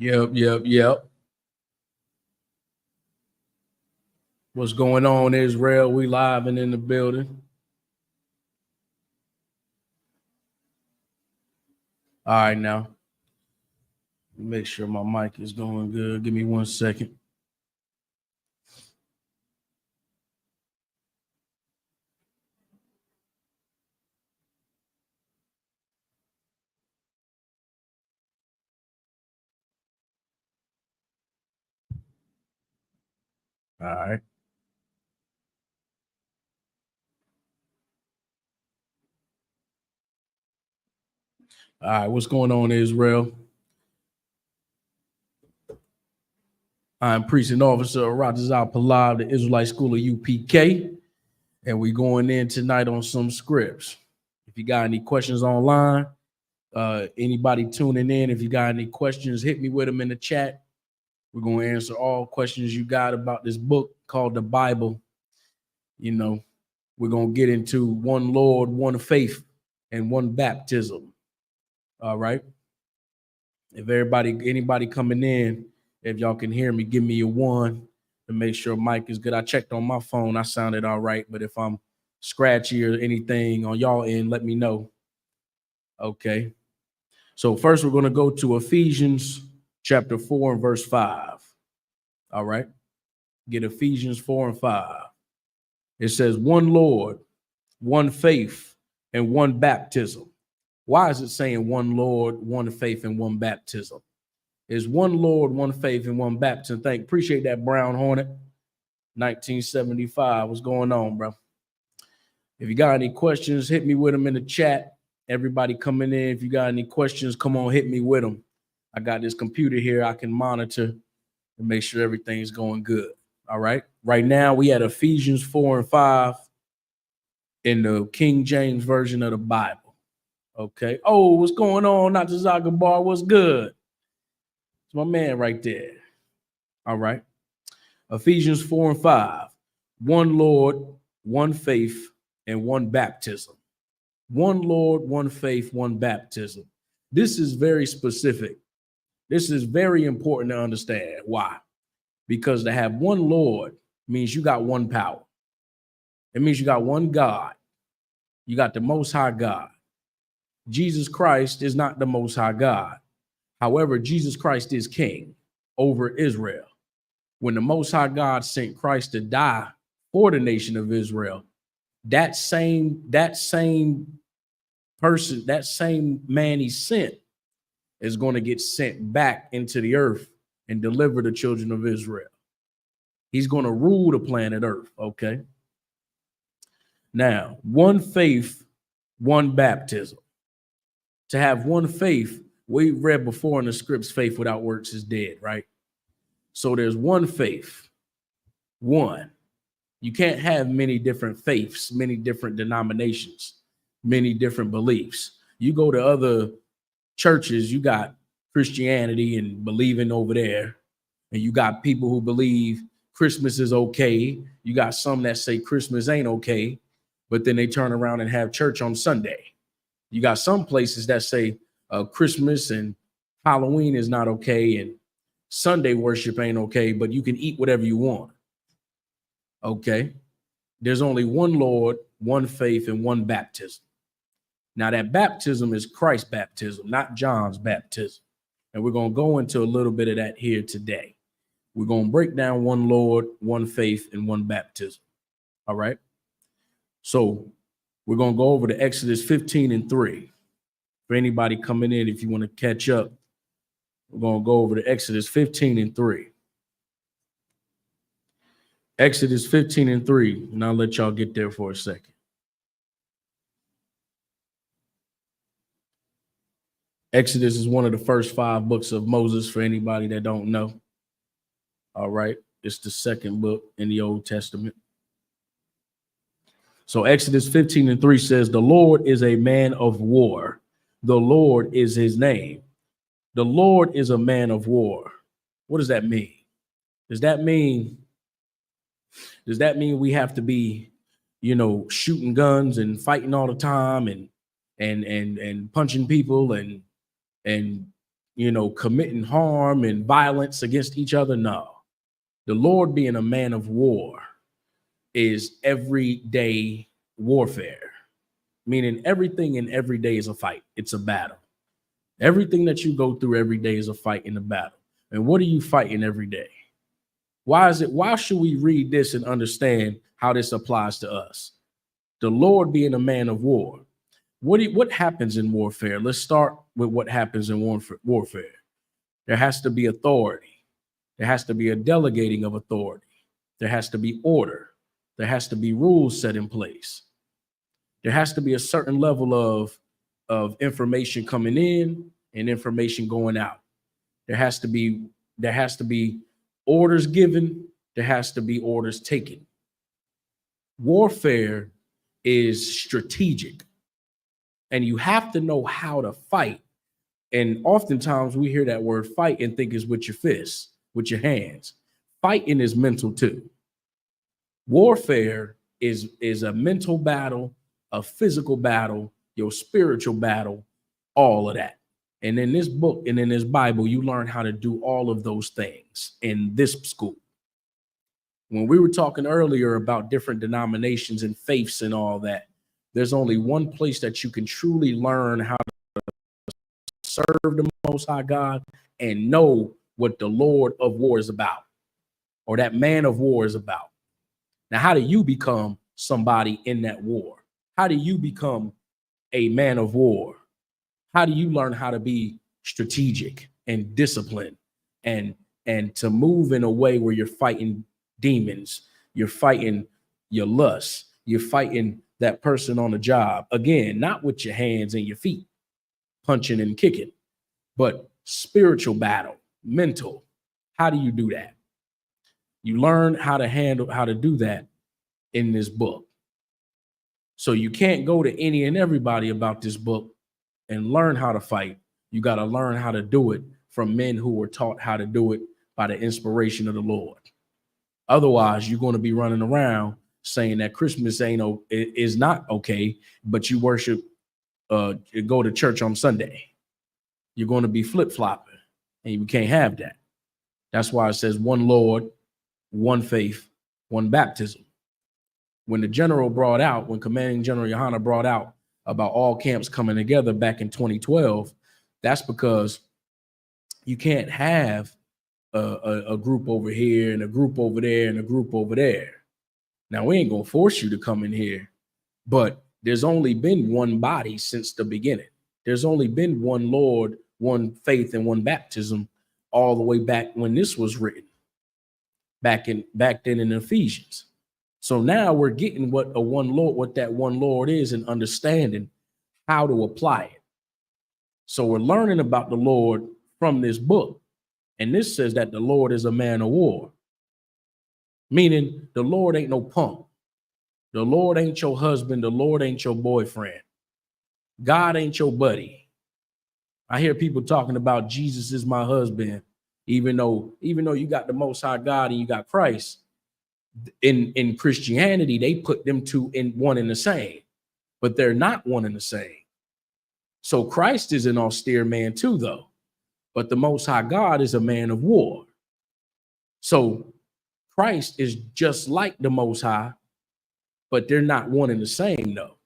Yep. What's going on, Israel? We live and in the building. All right, now. Make sure my mic is going good. Give me 1 second. All right. All right, what's going on, Israel? I'm Precinct Officer Pallav, the Israelite School of UPK, and we're going in tonight on some scripts. If you got any questions online, anybody tuning in, if you got any questions, hit me with them in the chat. We're going to answer all questions you got about this book called the Bible. You know, we're going to get into one Lord, one faith, and one baptism. All right. If anybody coming in, if y'all can hear me, give me a 1 to make sure mic is good. I checked on my phone. I sounded all right. But if I'm scratchy or anything on y'all end, let me know. Okay. So first we're going to go to Ephesians chapter 4 and verse 5. All right. Get Ephesians 4 and 5. It says one Lord, one faith, and one baptism. Why is it saying one Lord, one faith, and one baptism? It's one Lord, one faith, and one baptism. Appreciate that, Brown Hornet. 1975. What's going on, bro? If you got any questions, hit me with them in the chat. Everybody coming in, if you got any questions, come on, hit me with them. I got this computer here I can monitor and make sure everything's going good. All right. Right now, we had Ephesians 4 and 5 in the King James Version of the Bible. Okay. Oh, what's going on? Dr. Zagabar, what's good? It's my man right there. All right. Ephesians 4 and 5. One Lord, one faith, and one baptism. One Lord, one faith, one baptism. This is very specific. This is very important to understand. Why? Because to have one Lord means you got one power. It means you got one God. You got the Most High God. Jesus Christ is not the Most High God. However, Jesus Christ is king over Israel. When the Most High God sent Christ to die for the nation of Israel, that same person, that same man he sent is going to get sent back into the earth and deliver the children of Israel. He's going to rule the planet Earth, okay? Now, one faith, one baptism. To have one faith, we read before in the scripts, faith without works is dead, right? So there's one faith, one. You can't have many different faiths, many different denominations, many different beliefs. You go to other churches, you got Christianity and believing over there, and you got people who believe Christmas is okay. You got some that say Christmas ain't okay, but then they turn around and have church on Sunday. You got some places that say Christmas and Halloween is not okay and Sunday worship ain't okay, but you can eat whatever you want. Okay. There's only one Lord, one faith, and one baptism. Now that baptism is Christ's baptism, not John's baptism. And we're going to go into a little bit of that here today. We're going to break down one Lord, one faith, and one baptism. All right. So we're going to go over to Exodus 15 and 3. For anybody coming in, if you want to catch up, we're going to go over to Exodus 15 and 3. Exodus 15 and 3. And I'll let y'all get there for a second. Exodus is one of the first 5 books of Moses for anybody that don't know. All right. It's the second book in the Old Testament. So Exodus 15 and 3 says, the Lord is a man of war. The Lord is his name. The Lord is a man of war. What does that mean? Does that mean we have to be, shooting guns and fighting all the time and punching people and committing harm and violence against each other. No. The Lord being a man of war is everyday warfare, meaning everything in every day is a fight. It's a battle. Everything that you go through every day is a fight in a battle. And what are you fighting every day? Why should we read this and understand how this applies to us? The Lord being a man of war. What happens in warfare? Let's start with what happens in warfare. There has to be authority. There has to be a delegating of authority. There has to be order. There has to be rules set in place. There has to be a certain level of information coming in and information going out. There has to be orders given. There has to be orders taken. Warfare is strategic, and you have to know how to fight. And oftentimes we hear that word fight and think it's with your fists, with your hands. Fighting is mental too. Warfare is a mental battle, a physical battle, your spiritual battle, all of that. And in this book and in this Bible, you learn how to do all of those things in this school. When we were talking earlier about different denominations and faiths and all that, there's only one place that you can truly learn how to serve the Most High God and know what the Lord of war is about, or that man of war is about. Now, how do you become somebody in that war? How do you become a man of war? How do you learn how to be strategic and disciplined and to move in a way where you're fighting demons, you're fighting your lust, you're fighting that person on the job? Again, not with your hands and your feet, punching and kicking, but spiritual battle, mental. How do you do that? You learn how to do that in this book. So you can't go to any and everybody about this book and learn how to fight. You got to learn how to do it from men who were taught how to do it by the inspiration of the Lord. Otherwise, you're going to be running around saying that Christmas is not okay, but you worship, go to church on Sunday. You're going to be flip-flopping, and you can't have that. That's why it says one Lord, one faith, one baptism. When Commanding General YAHANNA brought out about all camps coming together back in 2012, that's because you can't have a group over here and a group over there and a group over there. Now, we ain't going to force you to come in here, but there's only been one body since the beginning. There's only been one Lord, one faith, and one baptism all the way back when this was written, back then in Ephesians. So now we're getting what that one Lord is and understanding how to apply it. So we're learning about the Lord from this book. And this says that the Lord is a man of war, meaning the Lord ain't no punk. The Lord ain't your husband. The Lord ain't your boyfriend. God ain't your buddy. I hear people talking about Jesus is my husband, even though you got the Most High God and you got Christ. In Christianity, they put them two in one and the same, but they're not one and the same. So Christ is an austere man too, though, but the Most High God is a man of war. So Christ is just like the Most High, but they're not one and the same, though.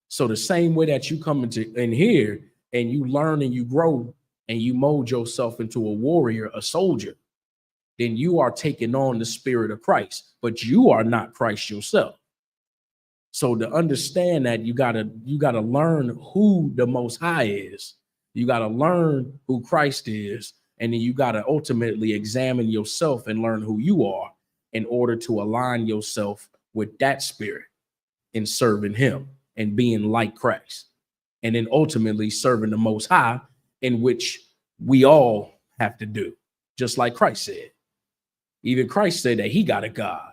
So the same way that you come in here and you learn and you grow and you mold yourself into a warrior, a soldier, then you are taking on the spirit of Christ, but you are not Christ yourself. So to understand that, you gotta learn who the Most High is. You gotta learn who Christ is, and then you gotta ultimately examine yourself and learn who you are in order to align yourself with that spirit in serving Him and being like Christ, and then ultimately serving the Most High, in which we all have to do, just like Christ said. Even Christ said that He got a God,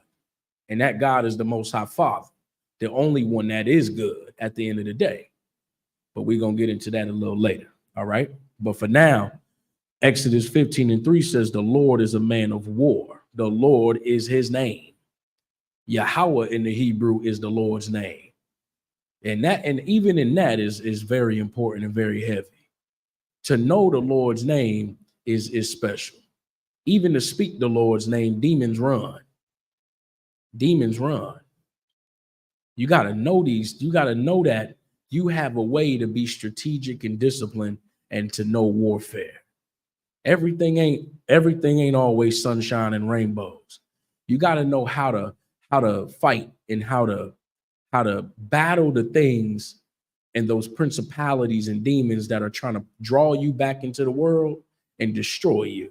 and that God is the Most High Father, the only one that is good at the end of the day. But we're going to get into that a little later. All right. But for now, Exodus 15:3 says the Lord is a man of war. The Lord is His name. Yahweh in the Hebrew is the Lord's name. And even in that is very important and very heavy. To know the Lord's name is special. Even to speak the Lord's name, demons run. Demons run. You got to know these. You got to know that you have a way to be strategic and disciplined and to know warfare. Everything ain't always sunshine and rainbows. You got to know how to fight and how to battle the things and those principalities and demons that are trying to draw you back into the world and destroy you.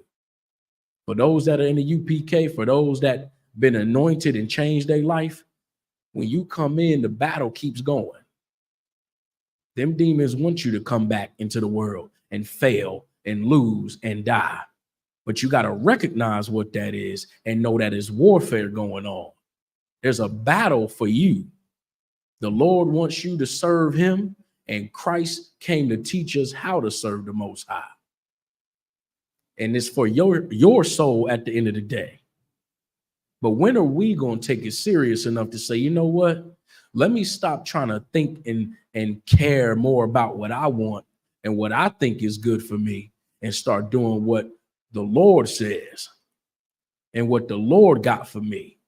For those that are in the UPK, for those that been anointed and changed their life, when you come in, the battle keeps going. Them demons want you to come back into the world and fail and lose and die. But you got to recognize what that is and know that it's warfare going on. There's a battle for you. The Lord wants you to serve him, and Christ came to teach us how to serve the Most High. And it's for your soul at the end of the day. But when are we going to take it serious enough to say, you know what? Let me stop trying to think and care more about what I want and what I think is good for me and start doing what the Lord says and what the Lord got for me.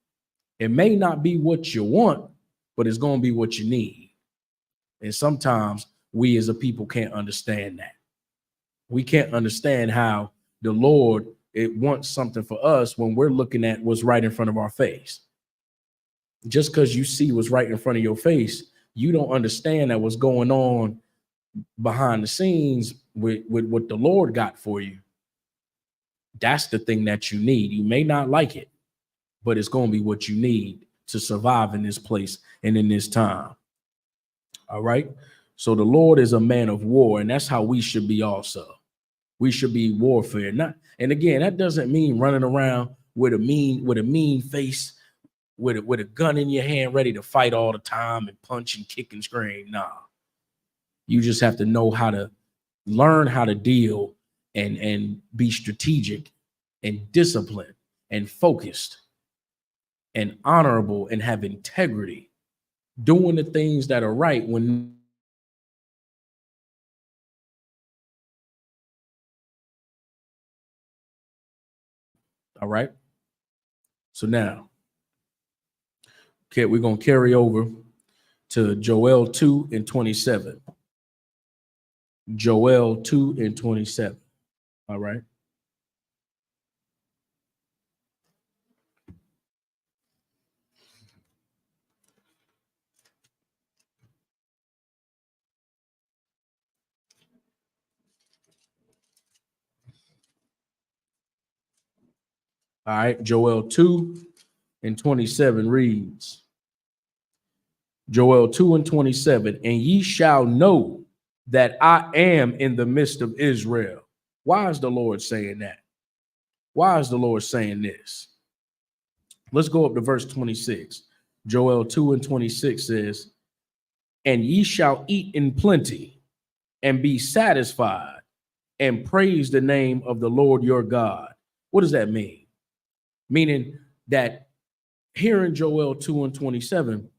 It may not be what you want, but it's going to be what you need. And sometimes we as a people can't understand that. We can't understand how the Lord, it wants something for us when we're looking at what's right in front of our face. Just because you see what's right in front of your face, you don't understand that what's going on behind the scenes with what the Lord got for you. That's the thing that you need. You may not like it, but it's going to be what you need to survive in this place and in this time. All right. So the Lord is a man of war, and that's how we should be also. We should be warfare. And again, that doesn't mean running around with a mean face, with a gun in your hand, ready to fight all the time and punch and kick and scream. Nah. You just have to know how to learn how to deal and be strategic and disciplined and focused and honorable and have integrity, doing the things that are right when. All right. So now, okay, we're going to carry over to Joel 2:27. Joel 2:27. All right. All right. Joel 2:27 reads, Joel 2:27, and ye shall know that I am in the midst of Israel. Why is the Lord saying that? Why is the Lord saying this? Let's go up to verse 26. Joel 2:26 says, and ye shall eat in plenty and be satisfied and praise the name of the Lord your God. What does that mean? Meaning that here in Joel 2:27,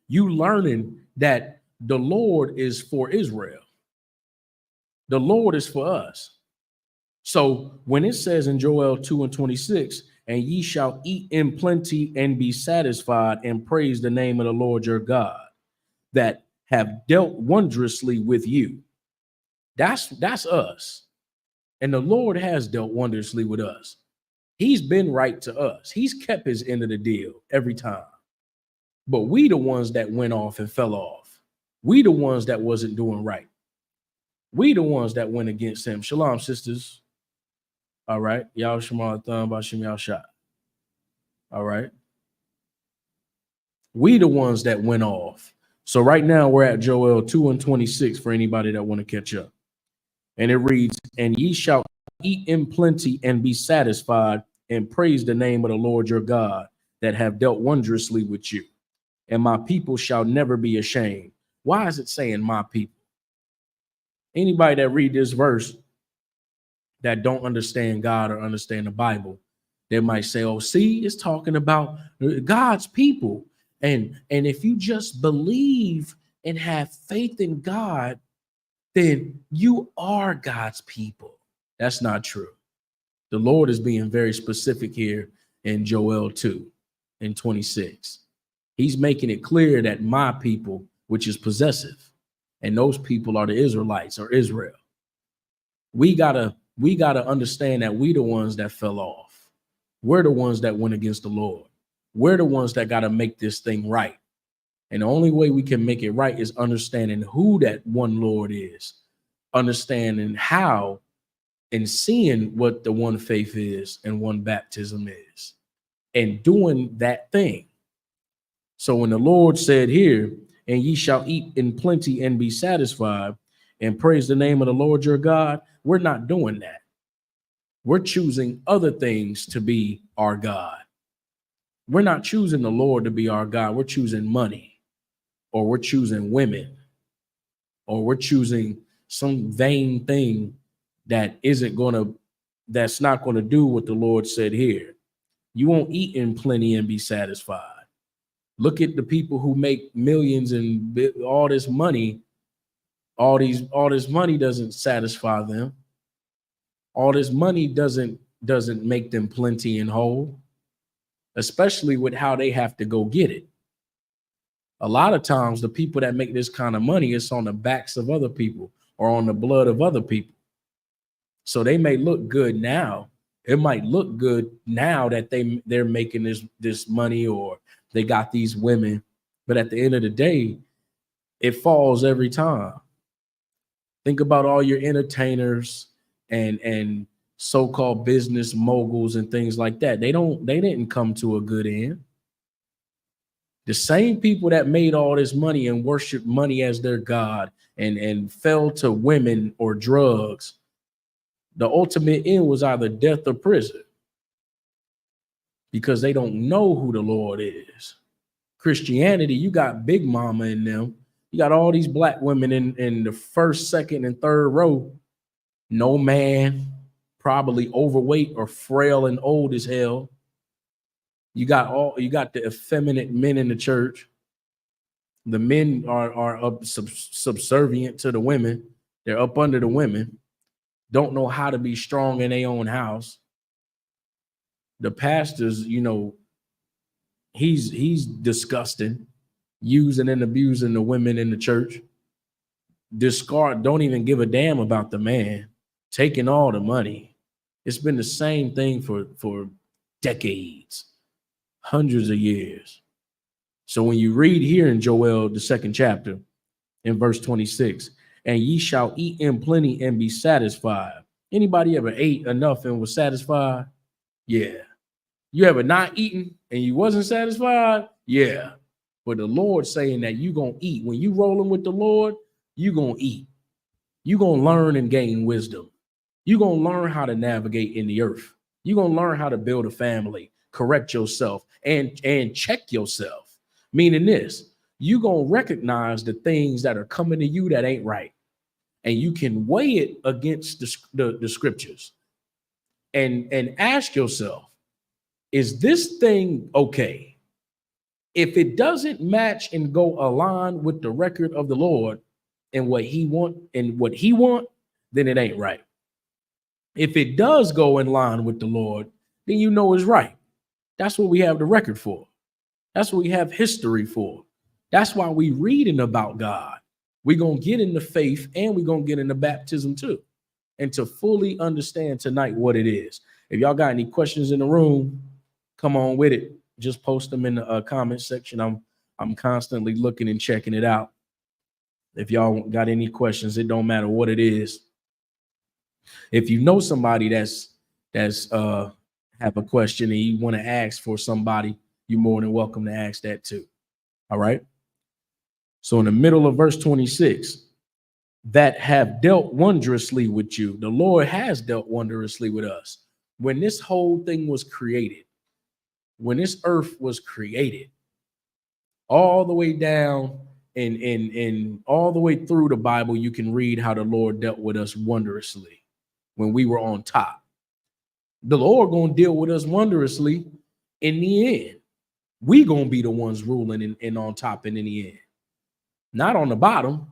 you learning that the Lord is for Israel. The Lord is for us. So when it says in Joel 2:26, and ye shall eat in plenty and be satisfied and praise the name of the Lord your God that have dealt wondrously with you. That's us. And the Lord has dealt wondrously with us. He's been right to us. He's kept his end of the deal every time. But we the ones that went off and fell off. We the ones that wasn't doing right. We the ones that went against him. Shalom, sisters. All right. Y'all Shema Thumb Bashim Y'all Shot. All right. We the ones that went off. So right now we're at Joel 2:26 for anybody that want to catch up. And it reads, and ye shall eat in plenty and be satisfied and praise the name of the Lord your God that have dealt wondrously with you. And my people shall never be ashamed. Why is it saying my people? Anybody that read this verse that don't understand God or understand the Bible, they might say, oh, see, it's talking about God's people. And if you just believe and have faith in God, then you are God's people. That's not true. The Lord is being very specific here in Joel 2 and 26. He's making it clear that my people, which is possessive, and those people are the Israelites or Israel. We gotta understand that we the ones that fell off. We're the ones that went against the Lord. We're the ones that got to make this thing right. And the only way we can make it right is understanding who that one Lord is, understanding how, and seeing what the one faith is and one baptism is, and doing that thing. So when the Lord said here, and ye shall eat in plenty and be satisfied, and praise the name of the Lord your God, we're not doing that. We're choosing other things to be our God. We're not choosing the Lord to be our God. We're choosing money, or we're choosing women, or we're choosing some vain thing that's not going to do what the Lord said here. You won't eat in plenty and be satisfied. Look at the people who make millions and all this money. All this money doesn't satisfy them. All this money doesn't make them plenty and whole, especially with how they have to go get it. A lot of times the people that make this kind of money, it's on the backs of other people or on the blood of other people. So they may look good now. It might look good now that they're making this money, or they got these women, but at the end of the day, it falls every time. Think about all your entertainers and so-called business moguls and things like that. They didn't come to a good end. The same people that made all this money and worshiped money as their God and fell to women or drugs, the ultimate end was either death or prison, because they don't know who the Lord is. Christianity, you got Big Mama in them. You got all these black women in the first, second, and third row. No man, probably overweight or frail and old as hell. You got the effeminate men in the church. The men are up subservient to the women. They're up under the women. Don't know how to be strong in their own house. The pastors, he's disgusting, using and abusing the women in the church. Don't even give a damn about the man, taking all the money. It's been the same thing for decades, hundreds of years. So when you read here in Joel, the 2nd chapter, in verse 26, and ye shall eat in plenty and be satisfied. Anybody ever ate enough and was satisfied? Yeah. You ever not eaten and you wasn't satisfied? Yeah. But the Lord saying that you going to eat. When you rolling with the Lord, you going to eat. You going to learn and gain wisdom. You going to learn how to navigate in the earth. You going to learn how to build a family, correct yourself, and check yourself. Meaning this, you going to recognize the things that are coming to you that ain't right. And you can weigh it against the scriptures and ask yourself, is this thing okay? If it doesn't match and go align with the record of the Lord and what he want, then it ain't right. If it does go in line with the Lord, then you know it's right. That's what we have the record for. That's what we have history for. That's why we reading about God. We're going to get into faith, and we're going to get into baptism too, and to fully understand tonight what it is. If y'all got any questions in the room, come on with it. Just post them in the comment section. I'm constantly looking and checking it out. If y'all got any questions, it don't matter what it is. If you know somebody that's have a question and you want to ask for somebody, you're more than welcome to ask that too. All right. So in the middle of verse 26, that have dealt wondrously with you. The Lord has dealt wondrously with us. When this whole thing was created, when this earth was created, all the way down and all the way through the Bible, you can read how the Lord dealt with us wondrously when we were on top. The Lord gonna deal with us wondrously in the end. We gonna be the ones ruling and on top and in the end, not on the bottom.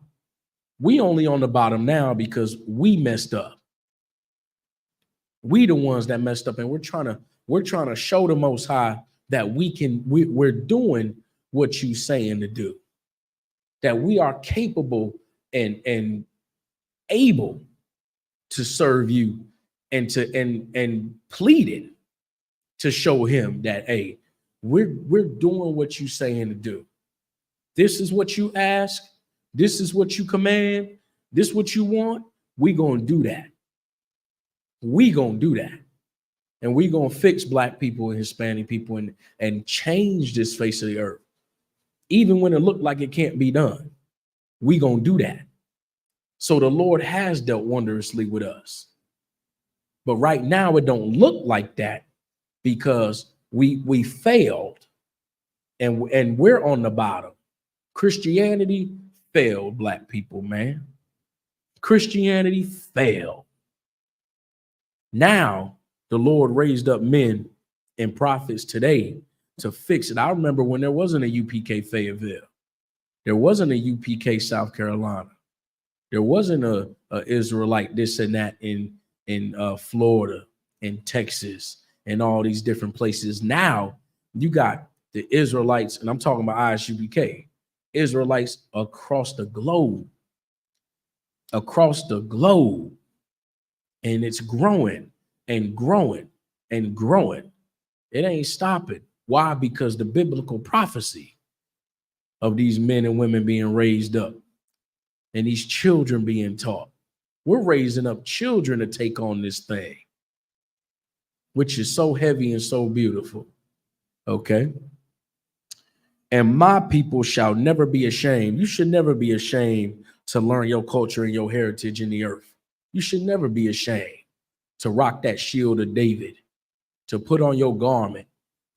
We only on the bottom now because we messed up. We the ones that messed up, and we're trying to show the Most High that we're doing what you saying to do, that we are capable and able to serve you and pleading to show him that, hey, we're doing what you saying to do. This is what you ask. This is what you command. This is what you want. We gonna do that. We gonna do that. And we gonna fix Black people and Hispanic people and change this face of the earth. Even when it looked like it can't be done, we gonna do that. So the Lord has dealt wondrously with us. But right now it don't look like that because we failed and we're on the bottom. Christianity failed Black people, man. Christianity failed. Now the Lord raised up men and prophets today to fix it. I remember when there wasn't a UPK Fayetteville. There wasn't a UPK South Carolina. There wasn't a Israelite this and that in Florida and Texas and all these different places. Now you got the Israelites, and I'm talking about I.S.U.P.K, Israelites across the globe, and it's growing and growing and growing. It ain't stopping. Why? Because the biblical prophecy of these men and women being raised up and these children being taught. We're raising up children to take on this thing, which is so heavy and so beautiful. Okay. And my people shall never be ashamed. You should never be ashamed to learn your culture and your heritage in the earth. You should never be ashamed to rock that shield of David, to put on your garment,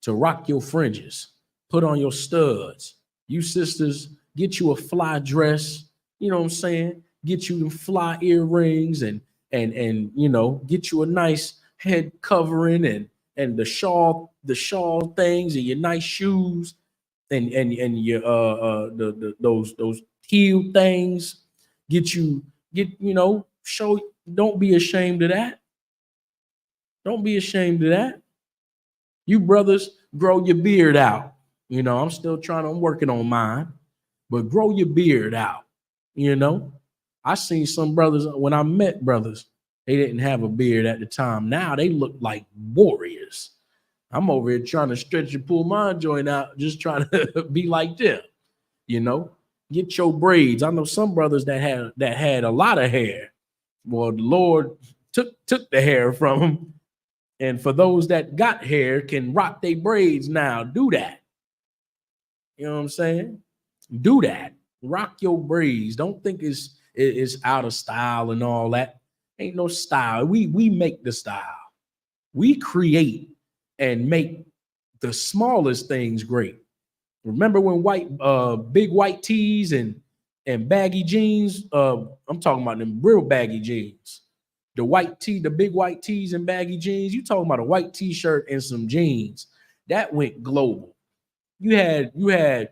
to rock your fringes, put on your studs. You sisters, get you a fly dress, you know what I'm saying? Get you them fly earrings and you know, get you a nice head covering and the shawl things and your nice shoes and your those heel things. Get you know, show. Don't be ashamed of that. Don't be ashamed of that. You brothers, grow your beard out. You know, I'm working on mine, but grow your beard out. You know, I seen some brothers when I met brothers, they didn't have a beard at the time. Now they look like warriors. I'm over here trying to stretch and pull my joint out, just trying to be like them. You know, get your braids. I know some brothers that had a lot of hair. Well, the Lord took the hair from them. And for those that got hair can rock their braids now. Do that. You know what I'm saying? Do that. Rock your braids. Don't think it's out of style and all that. Ain't no style. We make the style. We create and make the smallest things great. Remember when big white tees and baggy jeans? I'm talking about them real baggy jeans. The white tee, the big white tees and baggy jeans. You talking about a white t-shirt and some jeans. That went global. You had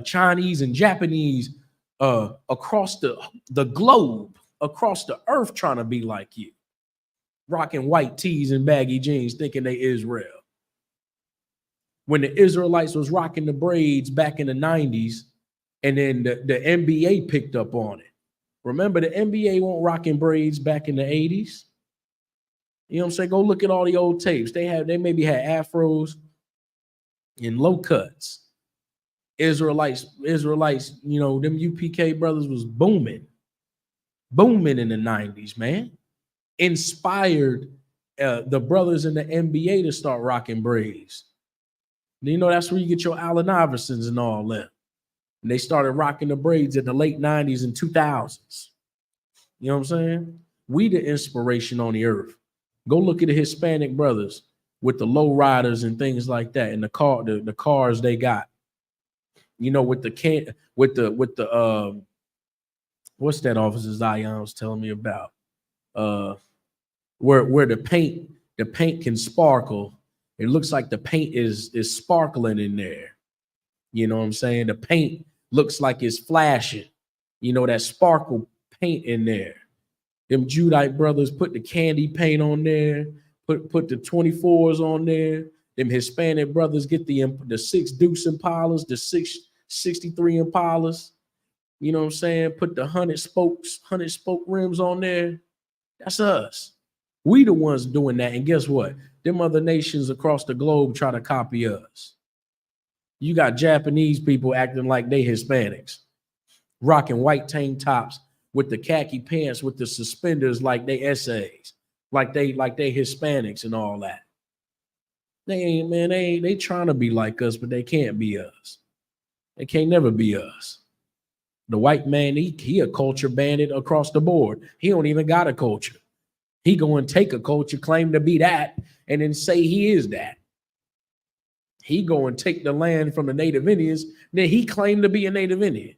Chinese and Japanese across the globe, across the earth trying to be like you. Rocking white tees and baggy jeans, thinking they Israel. When the Israelites was rocking the braids back in the 90s, and then the NBA picked up on it. Remember, the NBA won't rocking braids back in the 80s. You know what I'm saying? Go look at all the old tapes. They maybe had afros and low cuts. Israelites, you know, them UPK brothers was booming in the 90s, man. Inspired the brothers in the NBA to start rocking braids. You know, that's where you get your Allen Iversons and all that. And they started rocking the braids in the late 90s and 2000s. You know what I'm saying? We the inspiration on the earth. Go look at the Hispanic brothers with the low riders and things like that, and the cars they got. You know, with the what's that officer Zion was telling me about? Where the paint can sparkle. It looks like the paint is sparkling in there. You know what I'm saying? The paint looks like it's flashing. that sparkle paint in there. Them Judite brothers put the candy paint on there, put the 24s on there. Them Hispanic brothers get the 6 Deuce Impalas, the 663 Impalas. You know what I'm saying? Put the 100 spoke rims on there. That's us. We the ones doing that. And guess what? Them other nations across the globe try to copy us. You got Japanese people acting like they Hispanics, rocking white tank tops with the khaki pants with the suspenders like they essays, like they Hispanics and all that. They trying to be like us, but they can't be us. They can't never be us. The white man, he a culture bandit across the board. He don't even got a culture. He go and take a culture, claim to be that, and then say he is that. He go and take the land from the Native Indians, then he claimed to be a Native Indian.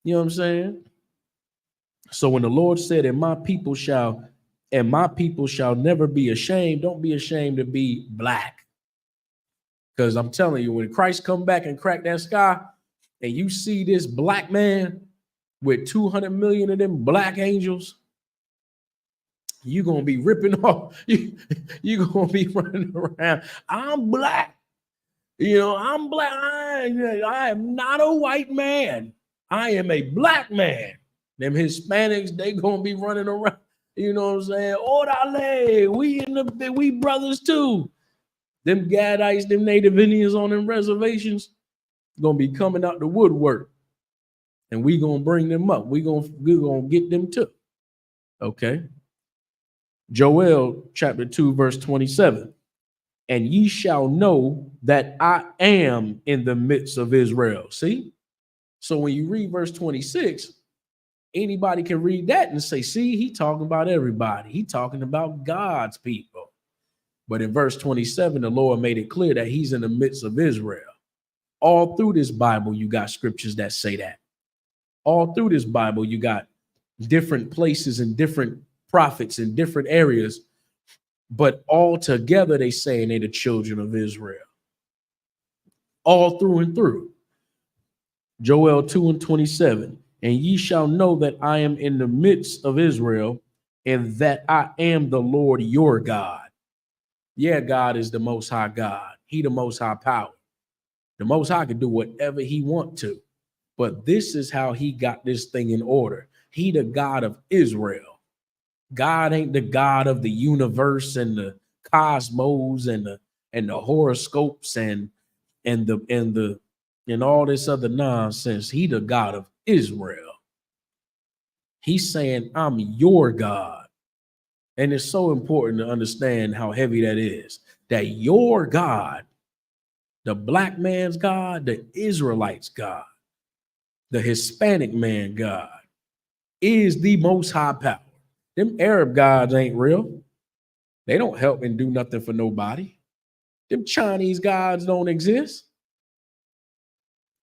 You know what I'm saying? So when the Lord said, and my people shall never be ashamed, don't be ashamed to be black. Because I'm telling you, when Christ come back and crack that sky, and you see this black man with 200 million of them black angels, you're going to be ripping off. You're going to be running around. I'm black. I'm black. I am not a white man. I am a black man. Them Hispanics, they going to be running around. You know what I'm saying? Orale, we brothers too. Them Gadites, them Native Indians on them reservations, going to be coming out the woodwork. And we going to bring them up. We're going to get them too. Okay. Joel chapter 2, verse 27. And ye shall know that I am in the midst of Israel. See? So when you read verse 26, anybody can read that and say, see, he talking about everybody. He talking about God's people. But in verse 27, the Lord made it clear that he's in the midst of Israel. All through this Bible, you got scriptures that say that. All through this Bible, you got different places and different prophets in different areas, but all together they saying they the children of Israel. All through and through. Joel 2 and 27. And ye shall know that I am in the midst of Israel, and that I am the Lord your God. Yeah, God is the Most High God. He the Most High power. The Most High can do whatever he want to. But this is how he got this thing in order. He the God of Israel. God ain't the God of the universe and the cosmos and the horoscopes and all this other nonsense. He the God of Israel. He's saying, I'm your God. And it's so important to understand how heavy that is. That your God, the black man's God, the Israelites' God, the Hispanic man God, is the Most High power. Them Arab gods ain't real. They don't help and do nothing for nobody. Them Chinese gods don't exist.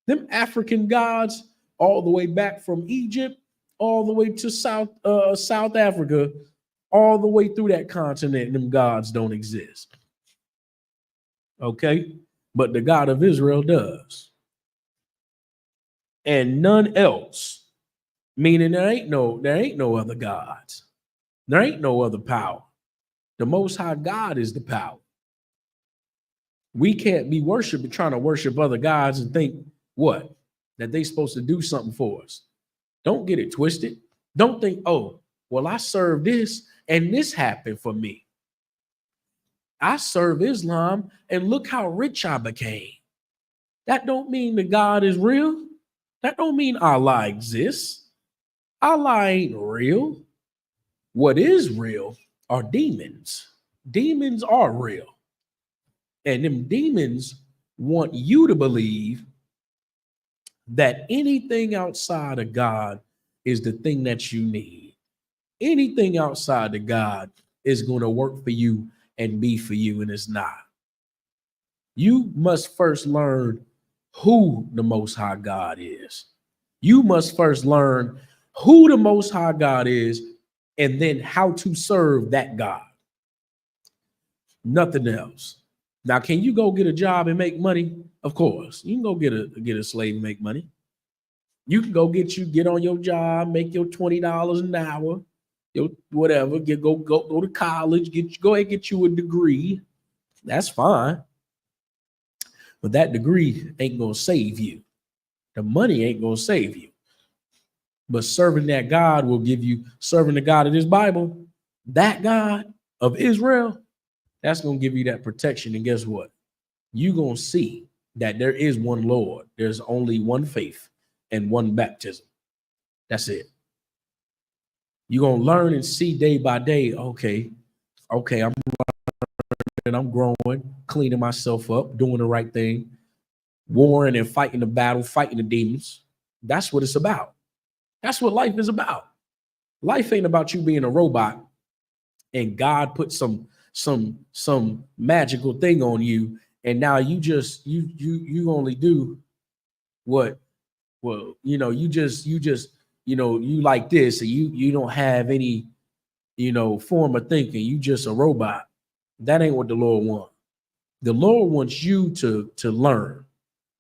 Them African gods, all the way back from Egypt, all the way to South Africa, all the way through that continent, them gods don't exist. Okay? But the God of Israel does. And none else. Meaning there ain't no other gods. There ain't no other power. The Most High God is the power. We can't be trying to worship other gods and think what? That they supposed to do something for us. Don't get it twisted. Don't think, oh, well, I serve this and this happened for me. I serve Islam and look how rich I became. That don't mean that God is real. That don't mean Allah exists. Allah ain't real. What is real are demons. Demons are real. And them demons want you to believe that anything outside of God is the thing that you need. Anything outside of God is going to work for you and be for you, and it's not. You must first learn who the Most High God is. You must first learn who the Most High God is, and then how to serve that God. Nothing else. Now, can you go get a job and make money? Of course. You can go get a slave and make money. You can get on your job, make your $20 an hour, your whatever, go to college, go ahead and get you a degree. That's fine. But that degree ain't gonna save you. The money ain't gonna save you. But serving that God will give you, serving the God of this Bible, that God of Israel, that's gonna give you that protection. And guess what? You're gonna see that there is one Lord, there's only one faith and one baptism. That's it. You're gonna learn and see day by day, okay, I'm growing, cleaning myself up, doing the right thing, warring and fighting the battle, fighting the demons. That's what it's about. That's what life is about. Life ain't about you being a robot and God put some magical thing on you, and now you only do what, well, you like this, and you don't have any form of thinking. You just a robot. That ain't what the Lord wants. The Lord wants you to learn.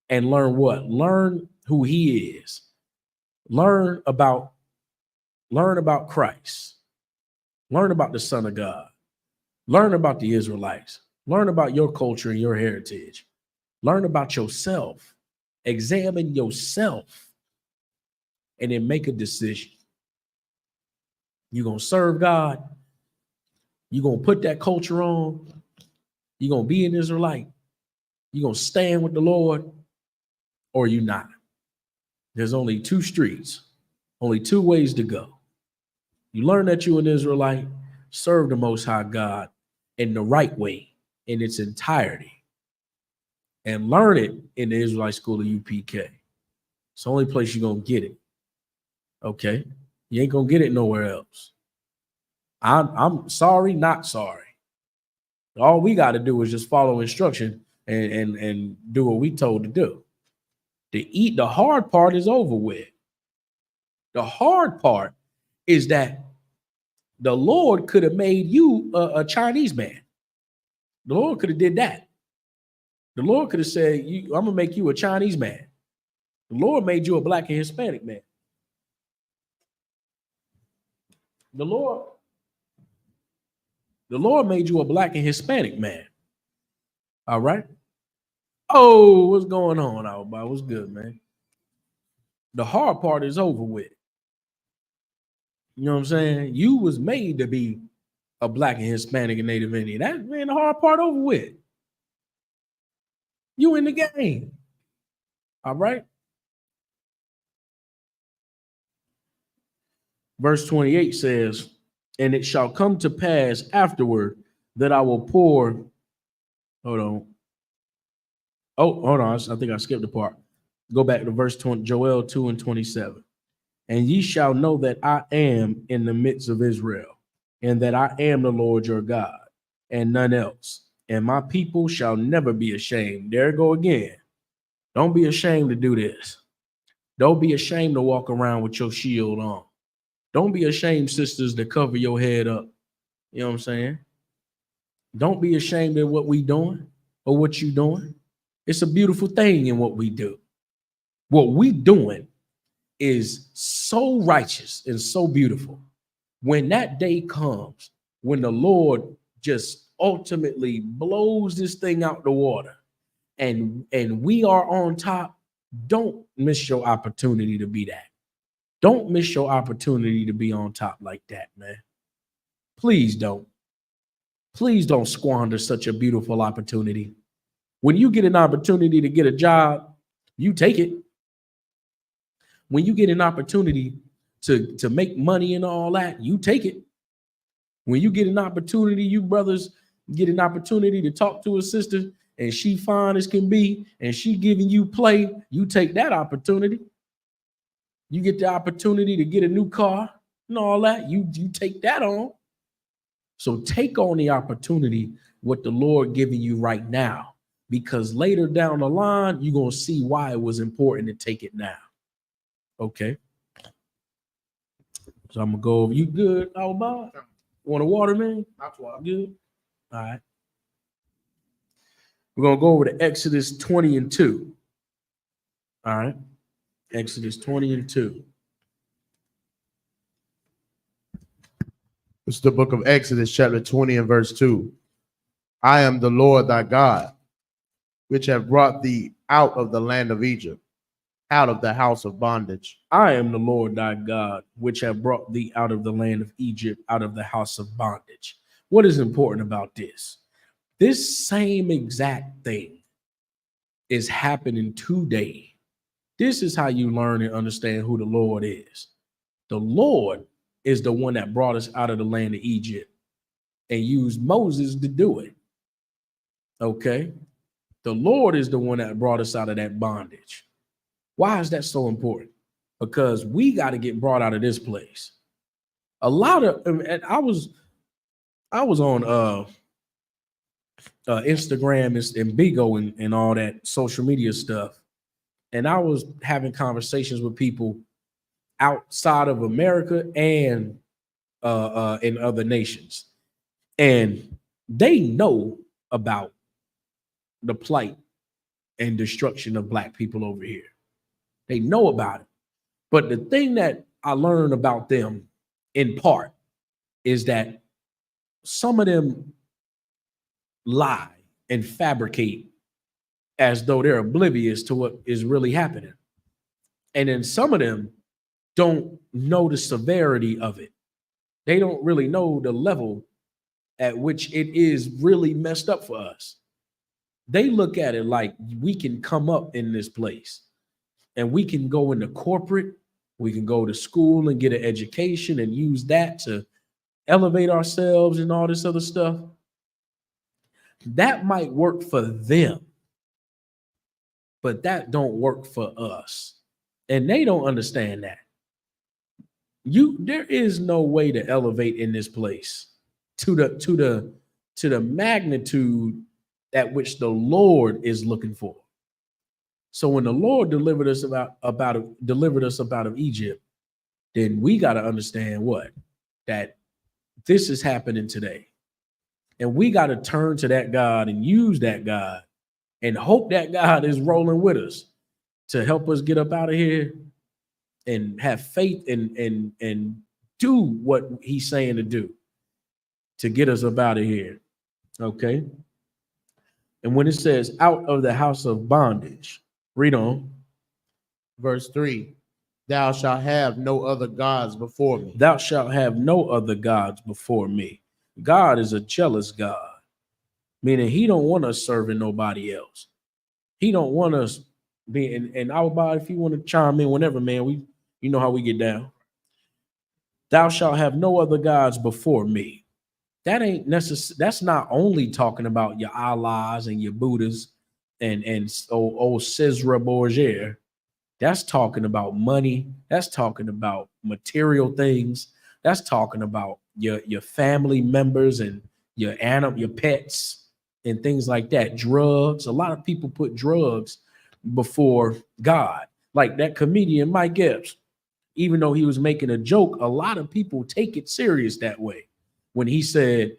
And learn what? Learn who he is. Learn about Christ. Learn about the Son of God. Learn about the Israelites. Learn about your culture and your heritage. Learn about yourself. Examine yourself. And then make a decision. You're going to serve God. You're going to put that culture on. You're going to be an Israelite. You're going to stand with the Lord, or you're not. There's only two streets, only two ways to go. You learn that you're an Israelite, serve the Most High God in the right way, in its entirety, and learn it in the Israelite School of UPK. It's the only place you're going to get it. Okay? You ain't going to get it nowhere else. I'm sorry, not sorry. All we got to do is just follow instruction and do what we told to do. The hard part is over with. The hard part is that the Lord could have made you a Chinese man. The Lord could have did that. The Lord could have said, I'm going to make you a Chinese man. The Lord made you a black and Hispanic man. The Lord made you a black and Hispanic man. All right. Oh, what's going on, Alba? What's good, man? The hard part is over with. You know what I'm saying? You was made to be a black and Hispanic and Native Indian. That, man, the hard part over with. You in the game. All right. Verse 28 says, and it shall come to pass afterward that I will pour. Hold on. Oh, hold on. I think I skipped the part. Go back to verse 20, Joel 2:27. And ye shall know that I am in the midst of Israel, and that I am the Lord your God, and none else. And my people shall never be ashamed. There it go again. Don't be ashamed to do this. Don't be ashamed to walk around with your shield on. Don't be ashamed, sisters, to cover your head up. You know what I'm saying? Don't be ashamed of what we doing or what you doing. It's a beautiful thing in what we do. What we doing is so righteous and so beautiful. When that day comes, when the Lord just ultimately blows this thing out the water and we are on top, don't miss your opportunity to be that. Don't miss your opportunity to be on top like that, man. Please don't. Please don't squander such a beautiful opportunity. When you get an opportunity to get a job, you take it. When you get an opportunity to make money and all that, you take it. When you get an opportunity, you brothers get an opportunity to talk to a sister and she fine as can be and she giving you play, you take that opportunity. You get the opportunity to get a new car and all that, you take that on. So take on the opportunity what the Lord giving you right now, because later down the line, you're going to see why it was important to take it now. Okay. So I'm going to go over. You good, Alba? Want a water, man? That's water. Good. All right. We're going to go over to Exodus 20:2. All right. Exodus 20:2. It's the book of Exodus, chapter 20 and verse 2. I am the Lord thy God, which have brought thee out of the land of Egypt, out of the house of bondage. I am the Lord thy God, which have brought thee out of the land of Egypt, out of the house of bondage. What is important about this? This same exact thing is happening today. This is how you learn and understand who the Lord is. The Lord is the one that brought us out of the land of Egypt and used Moses to do it. Okay? The Lord is the one that brought us out of that bondage. Why is that so important? Because we got to get brought out of this place. A lot of, and I was on Instagram and Bigo and all that social media stuff, and I was having conversations with people outside of America and in other nations, and they know about the plight and destruction of Black people over here. They know about it. But the thing that I learned about them in part is that some of them lie and fabricate as though they're oblivious to what is really happening. And then some of them don't know the severity of it. They don't really know the level at which it is really messed up for us. They look at it like we can come up in this place and we can go into corporate, we can go to school and get an education and use that to elevate ourselves and all this other stuff. That might work for them, but that don't work for us. And they don't understand that. There is no way to elevate in this place to the magnitude at which the Lord is looking for. So when the Lord delivered us out of Egypt, then we got to understand what? That this is happening today. And we got to turn to that God and use that God and hope that God is rolling with us to help us get up out of here and have faith and do what he's saying to do to get us up out of here. Okay. And when it says out of the house of bondage, read on. Verse 3. Thou shalt have no other gods before me. Thou shalt have no other gods before me. God is a jealous God, meaning he don't want us serving nobody else. He don't want us being, and I'll if you want to chime in whenever, man, you know how we get down. Thou shalt have no other gods before me. That ain't necessary. That's not only talking about your Allahs and your Buddhas and old Cesar Borgia. That's talking about money. That's talking about material things. That's talking about your family members and your pets and things like that. Drugs. A lot of people put drugs before God. Like that comedian Mike Epps, even though he was making a joke, a lot of people take it serious that way. When he said,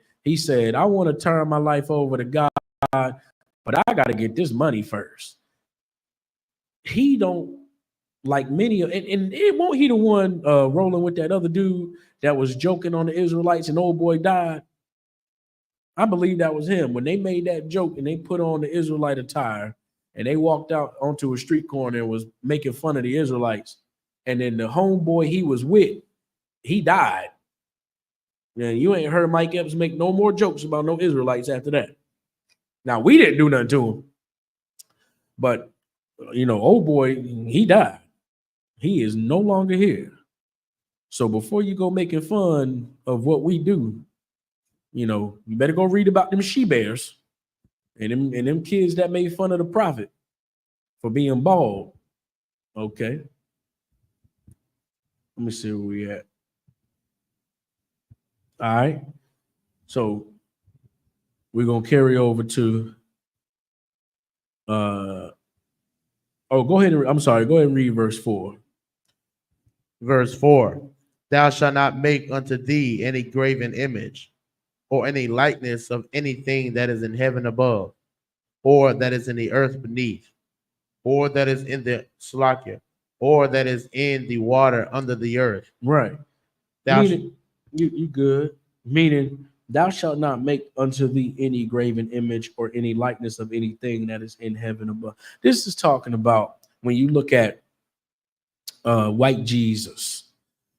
I want to turn my life over to God, but I got to get this money first. He don't, like many, and it won't he the one rolling with that other dude that was joking on the Israelites and old boy died? I believe that was him. When they made that joke and they put on the Israelite attire and they walked out onto a street corner and was making fun of the Israelites, and then the homeboy he was with, he died. And you ain't heard Mike Epps make no more jokes about no Israelites after that. Now, we didn't do nothing to him, but old boy, he died. He is no longer here. So before you go making fun of what we do, you better go read about them she-bears and them kids that made fun of the prophet for being bald. Okay. Let me see where we at. All right. So we're going to carry over to, go ahead. Go ahead and read verse 4. Verse 4. Thou shalt not make unto thee any graven image or any likeness of anything that is in heaven above, or that is in the earth beneath, or that is in the SHALAM, or that is in the water under the earth. Right. Thou sh- Meaning, you good. Meaning, thou shalt not make unto thee any graven image or any likeness of anything that is in heaven above. This is talking about when you look at white Jesus,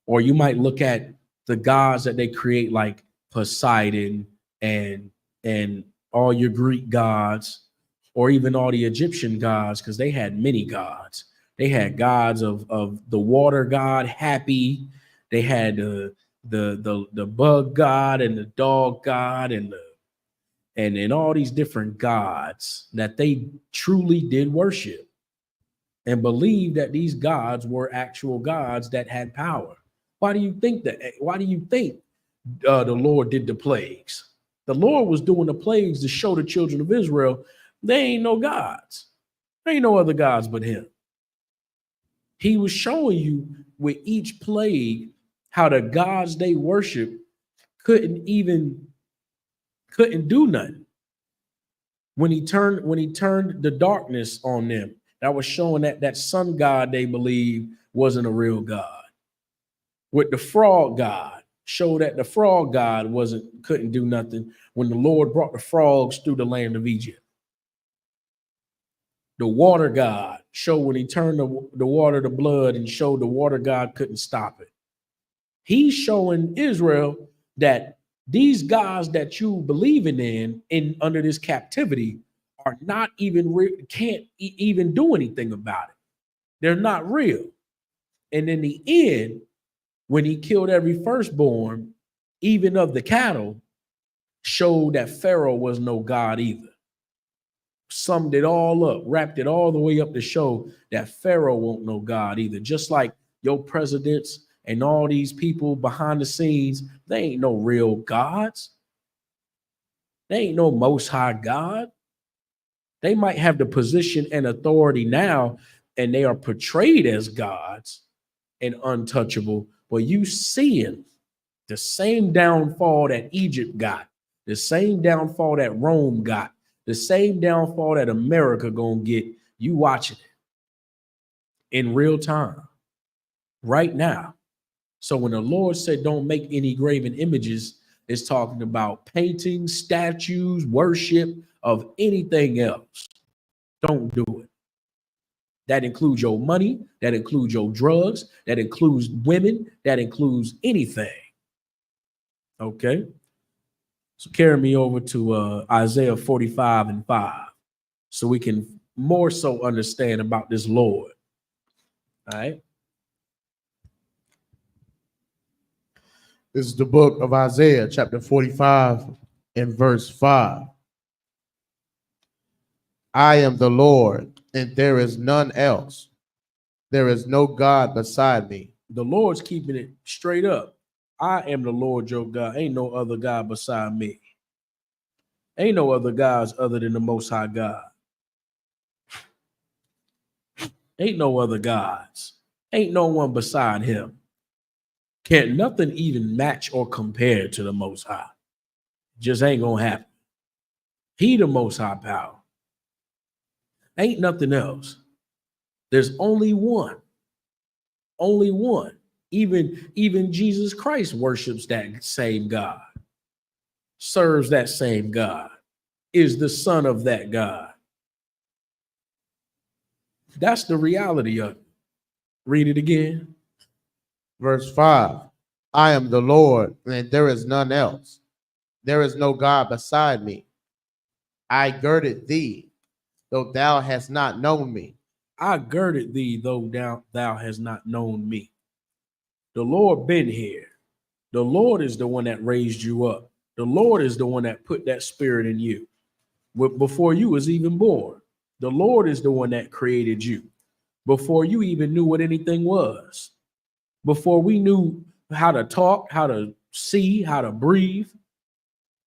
or you might look at the gods that they create, like Poseidon and all your Greek gods, or even all the Egyptian gods, because they had many gods. They had gods of the water god, Happy. They had the bug god and the dog god and all these different gods that they truly did worship and believed that these gods were actual gods that had power. Why do you think that? Why do you think the Lord did the plagues? The Lord was doing the plagues to show the children of Israel they ain't no gods. There ain't no other gods but him. He was showing you with each plague how the gods they worship couldn't do nothing. When he turned the darkness on them, that was showing that sun god they believed wasn't a real god. With the frog god, showed that the frog god couldn't do nothing when the Lord brought the frogs through the land of Egypt. The water god showed when he turned the water to blood and showed the water god couldn't stop it. He's showing Israel that these gods that you believing in under this captivity are not even can't even do anything about it. They're not real. And in the end, when he killed every firstborn, even of the cattle, showed that Pharaoh was no god either. Summed it all up, wrapped it all the way up to show that Pharaoh won't no god either. Just like your presidents and all these people behind the scenes, they ain't no real gods. They ain't no most high God. They might have the position and authority now, and they are portrayed as gods and untouchable, but you seeing the same downfall that Egypt got, the same downfall that Rome got, the same downfall that America gonna get, you watching it in real time, right now. So when the Lord said, don't make any graven images, it's talking about paintings, statues, worship of anything else. Don't do it. That includes your money, that includes your drugs, that includes women, that includes anything. Okay. So carry me over to Isaiah 45:5, so we can more so understand about this Lord. All right. This is the book of Isaiah, chapter 45 and verse 5. I am the Lord, and there is none else. There is no God beside me. The Lord's keeping it straight up. I am the Lord your God. Ain't no other God beside me. Ain't no other gods other than the Most High God. Ain't no other gods. Ain't no one beside him. Can't nothing even match or compare to the Most High. Just ain't gonna happen. He the Most High power. Ain't nothing else. There's only one. Only one. Even Jesus Christ worships that same God, serves that same God, is the son of that God. That's the reality of it. Read it again. Verse 5. I am the Lord, and there is none else. There is no God beside me. I girded thee, though thou hast not known me. I girded thee, though thou hast not known me. The Lord been here. The Lord is the one that raised you up. The Lord is the one that put that spirit in you before you was even born. The Lord is the one that created you before you even knew what anything was. Before we knew how to talk, how to see, how to breathe,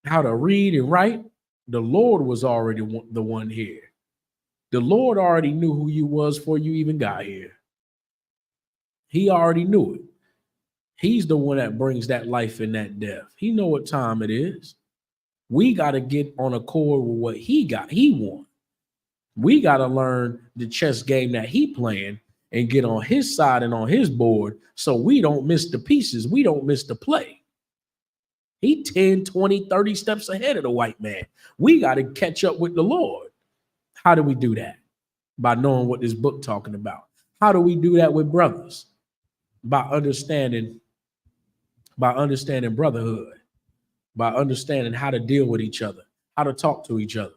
how to read and write, the Lord was already the one here. The Lord already knew who you was before you even got here. He already knew it. He's the one that brings that life and that death. He know what time it is. We got to get on accord with what he got. He won. We got to learn the chess game that he playing and get on his side and on his board so we don't miss the pieces. We don't miss the play. He 10, 20, 30 steps ahead of the white man. We got to catch up with the Lord. How do we do that? By knowing what this book talking about. How do we do that with brothers? By understanding brotherhood, by understanding how to deal with each other, how to talk to each other,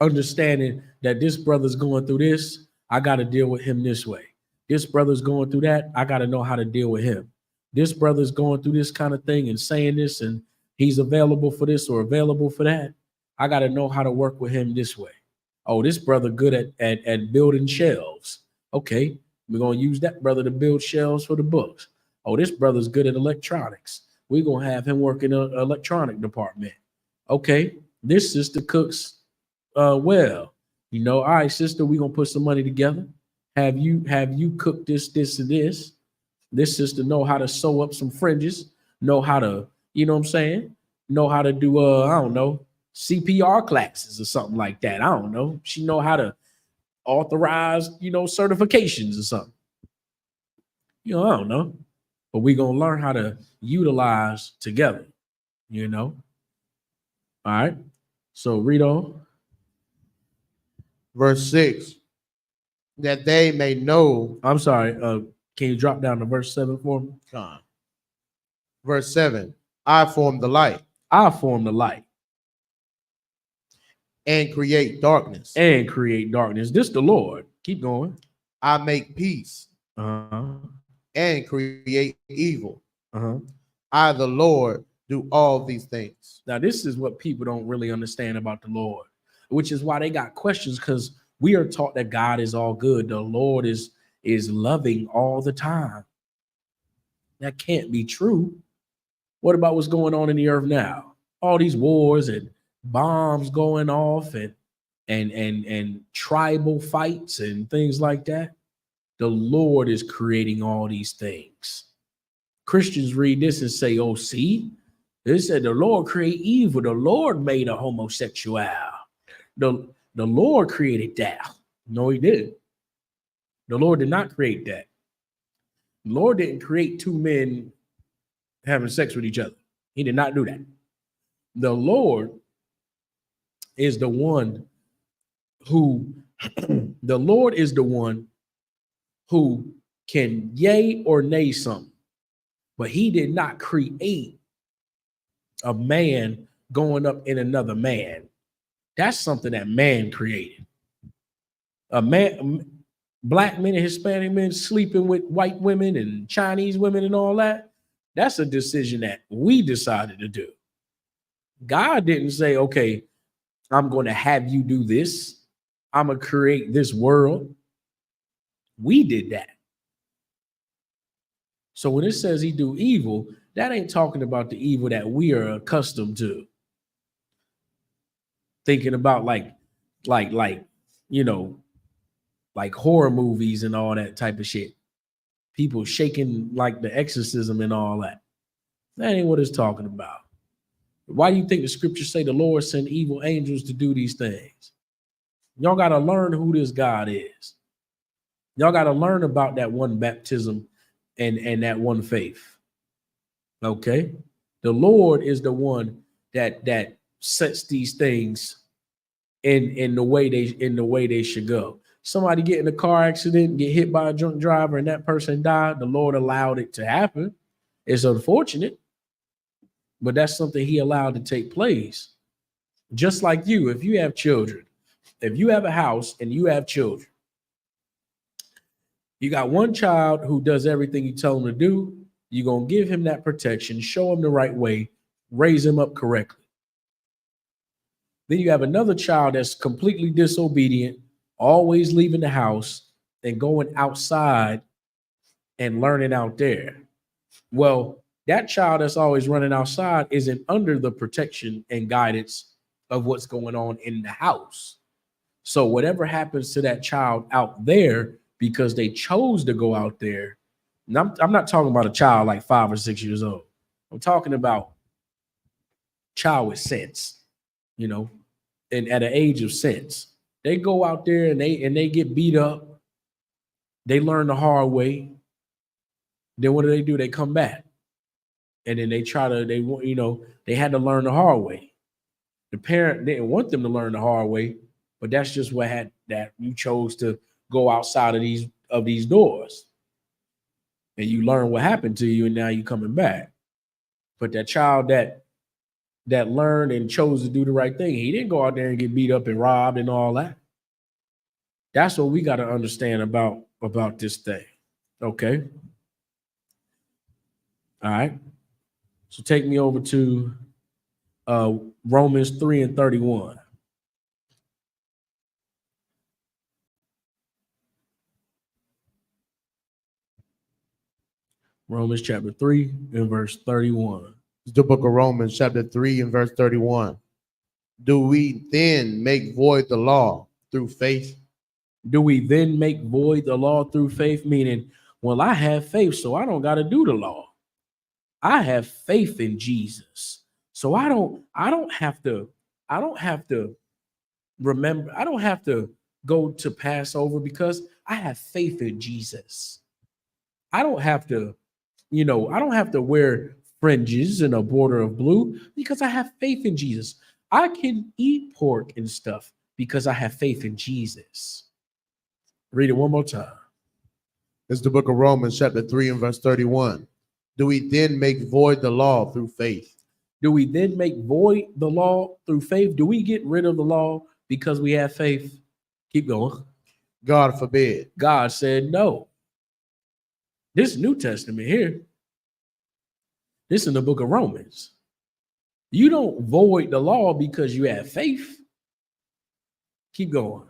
understanding that this brother's going through this, I got to deal with him this way. This brother's going through that, I got to know how to deal with him. This brother's going through this kind of thing and saying this, and he's available for this or available for that. I got to know how to work with him this way. Oh, this brother good at building shelves. Okay, we're going to use that brother to build shelves for the books. Oh, this brother's good at electronics. We're going to have him work in the electronic department. Okay, this sister cooks well. You know, all right, sister, we're going to put some money together. Have you cooked this, and this? This sister know how to sew up some fringes, know how to, you know what I'm saying? Know how to do, I don't know, CPR classes or something like that. I don't know. She know how to authorize, you know, certifications or something. You know, I don't know. But we're going to learn how to utilize together, you know? All right. So read on. Verse 6, that they may know. I'm sorry. Can you drop down to verse 7 for me? Verse 7, I form the light. I form the light. And create darkness. And create darkness. This the Lord. Keep going. I make peace. Uh-huh. And create evil. Uh-huh. I, the Lord, do all these things. Now, this is what people don't really understand about the Lord, which is why they got questions, because we are taught that God is all good. The Lord is loving all the time. That can't be true. What about what's going on in the earth now? All these wars and bombs going off and tribal fights and things like that. The Lord is creating all these things. Christians read this and say, oh, see, it said the Lord create evil. The Lord made a homosexual. The Lord created that. No, he didn't. The Lord did not create that. The Lord didn't create two men having sex with each other. He did not do that. The Lord is the one who, the Lord is the one who can yay or nay something. But he did not create a man going up in another man. That's something that man created. A man, black men and Hispanic men sleeping with white women and Chinese women and all that. That's a decision that we decided to do. God didn't say, okay, I'm going to have you do this. I'm going to create this world. We did that. So when it says he do evil, that ain't talking about the evil that we are accustomed to. Thinking about like, you know, like horror movies and all that type of shit. People shaking like the exorcism and all that. That ain't what it's talking about. Why do you think the scriptures say the Lord sent evil angels to do these things? Y'all got to learn who this God is. Y'all got to learn about that one baptism and that one faith. Okay? The Lord is the one that sets these things in the way they should go. Somebody get in a car accident, get hit by a drunk driver, and that person died. The Lord allowed it to happen. It's unfortunate, but that's something he allowed to take place. Just like you, if you have children, if you have a house and you have children, you got one child who does everything you tell him to do. You're going to give him that protection, show him the right way, raise him up correctly. Then you have another child that's completely disobedient, always leaving the house and going outside and learning out there. Well, that child that's always running outside isn't under the protection and guidance of what's going on in the house. So whatever happens to that child out there because they chose to go out there, and I'm not talking about a child like 5 or 6 years old. I'm talking about child with sense, you know, and at an age of sense. They go out there and they get beat up They learn the hard way. Then what do? They come back. And then they try to, they had to learn the hard way. The parent didn't want them to learn the hard way, but that's just what had that you chose to go outside of these doors. And you learn what happened to you, and now you're coming back. But that child that learned and chose to do the right thing, he didn't go out there and get beat up and robbed and all that. That's what we got to understand about this thing. Okay. All right. So take me over to Romans 3:31. Romans chapter 3 and verse 31. It's the book of Romans, chapter 3 and verse 31. Do we then make void the law through faith? Do we then make void the law through faith? Meaning, well, I have faith, so I don't got to do the law. I have faith in Jesus. So I don't have to remember, I don't have to go to Passover because I have faith in Jesus. I don't have to, I don't have to wear fringes and a border of blue because I have faith in Jesus. I can eat pork and stuff because I have faith in Jesus. Read it one more time. It's the book of Romans, chapter 3 and verse 31. Do we then make void the law through faith? Do we then make void the law through faith? Do we get rid of the law because we have faith? Keep going. God forbid. God said no. This New Testament here. This in the book of Romans. You don't void the law because you have faith. Keep going.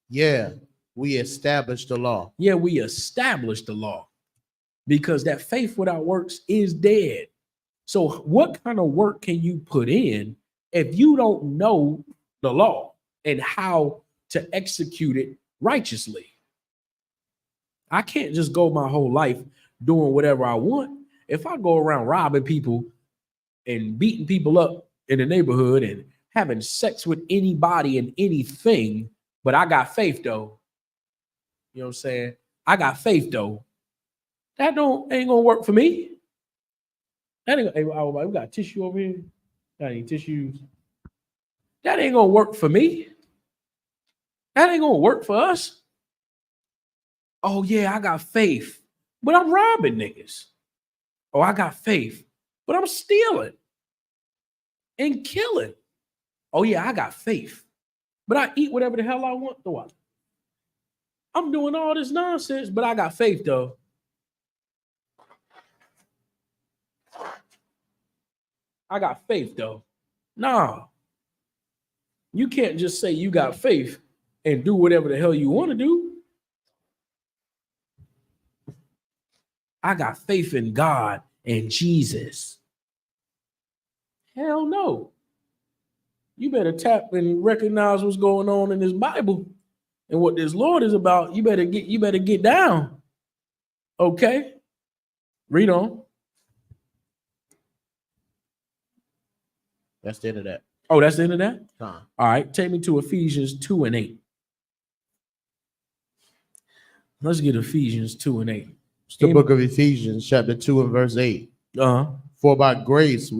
Yeah, we established the law. Yeah, we established the law because that faith without works is dead. So what kind of work can you put in if you don't know the law and how to execute it righteously? I can't just go my whole life doing whatever I want. If I go around robbing people and beating people up in the neighborhood and having sex with anybody and anything, but I got faith though. You know what I'm saying? I got faith though. That ain't gonna work for me. That ain't. Hey, we got tissue over here. Got any tissues? That ain't gonna work for me. That ain't gonna work for us. Oh yeah, I got faith, but I'm robbing niggas. Oh, I got faith, but I'm stealing and killing. Oh yeah, I got faith, but I eat whatever the hell I want to. I'm doing all this nonsense, but I got faith though. I got faith though. No, you can't just say you got faith and do whatever the hell you want to do. I got faith in God and Jesus. Hell no. You better tap and recognize what's going on in this Bible and what this Lord is about. You better get down. Okay. Read on. That's the end of that. Oh, that's the end of that? All right. Take me to Ephesians 2 and 8. Let's get Ephesians 2 and 8. It's the book of Ephesians, chapter 2 and verse 8. For by grace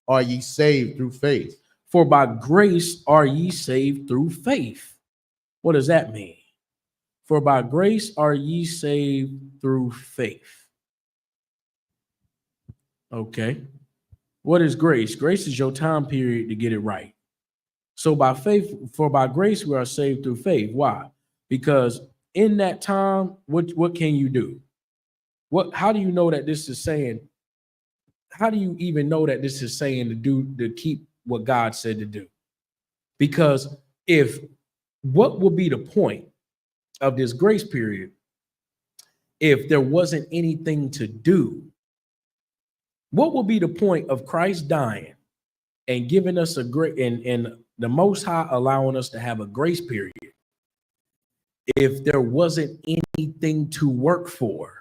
are ye saved through faith. For by grace are ye saved through faith. What does that mean? For by grace are ye saved through faith. Okay. What is grace? Grace is your time period to get it right. So by faith, for by grace we are saved through faith. Why? Because in that time, what can you do? How do you know that this is saying? How do you even know that this is saying to keep what God said to do? Because what would be the point of this grace period if there wasn't anything to do? What would be the point of Christ dying and giving us a great and the Most High allowing us to have a grace period if there wasn't anything to work for?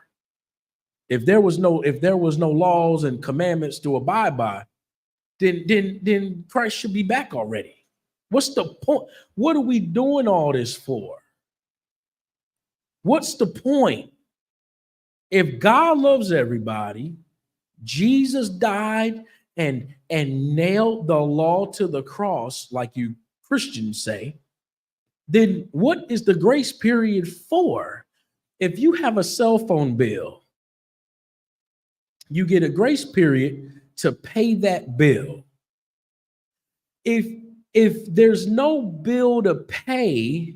If there was no laws and commandments to abide by, then Christ should be back already. What's the point? What are we doing all this for? What's the point? If God loves everybody, Jesus died and nailed the law to the cross, like you Christians say, then what is the grace period for? If you have a cell phone bill, you get a grace period to pay that bill. If there's no bill to pay,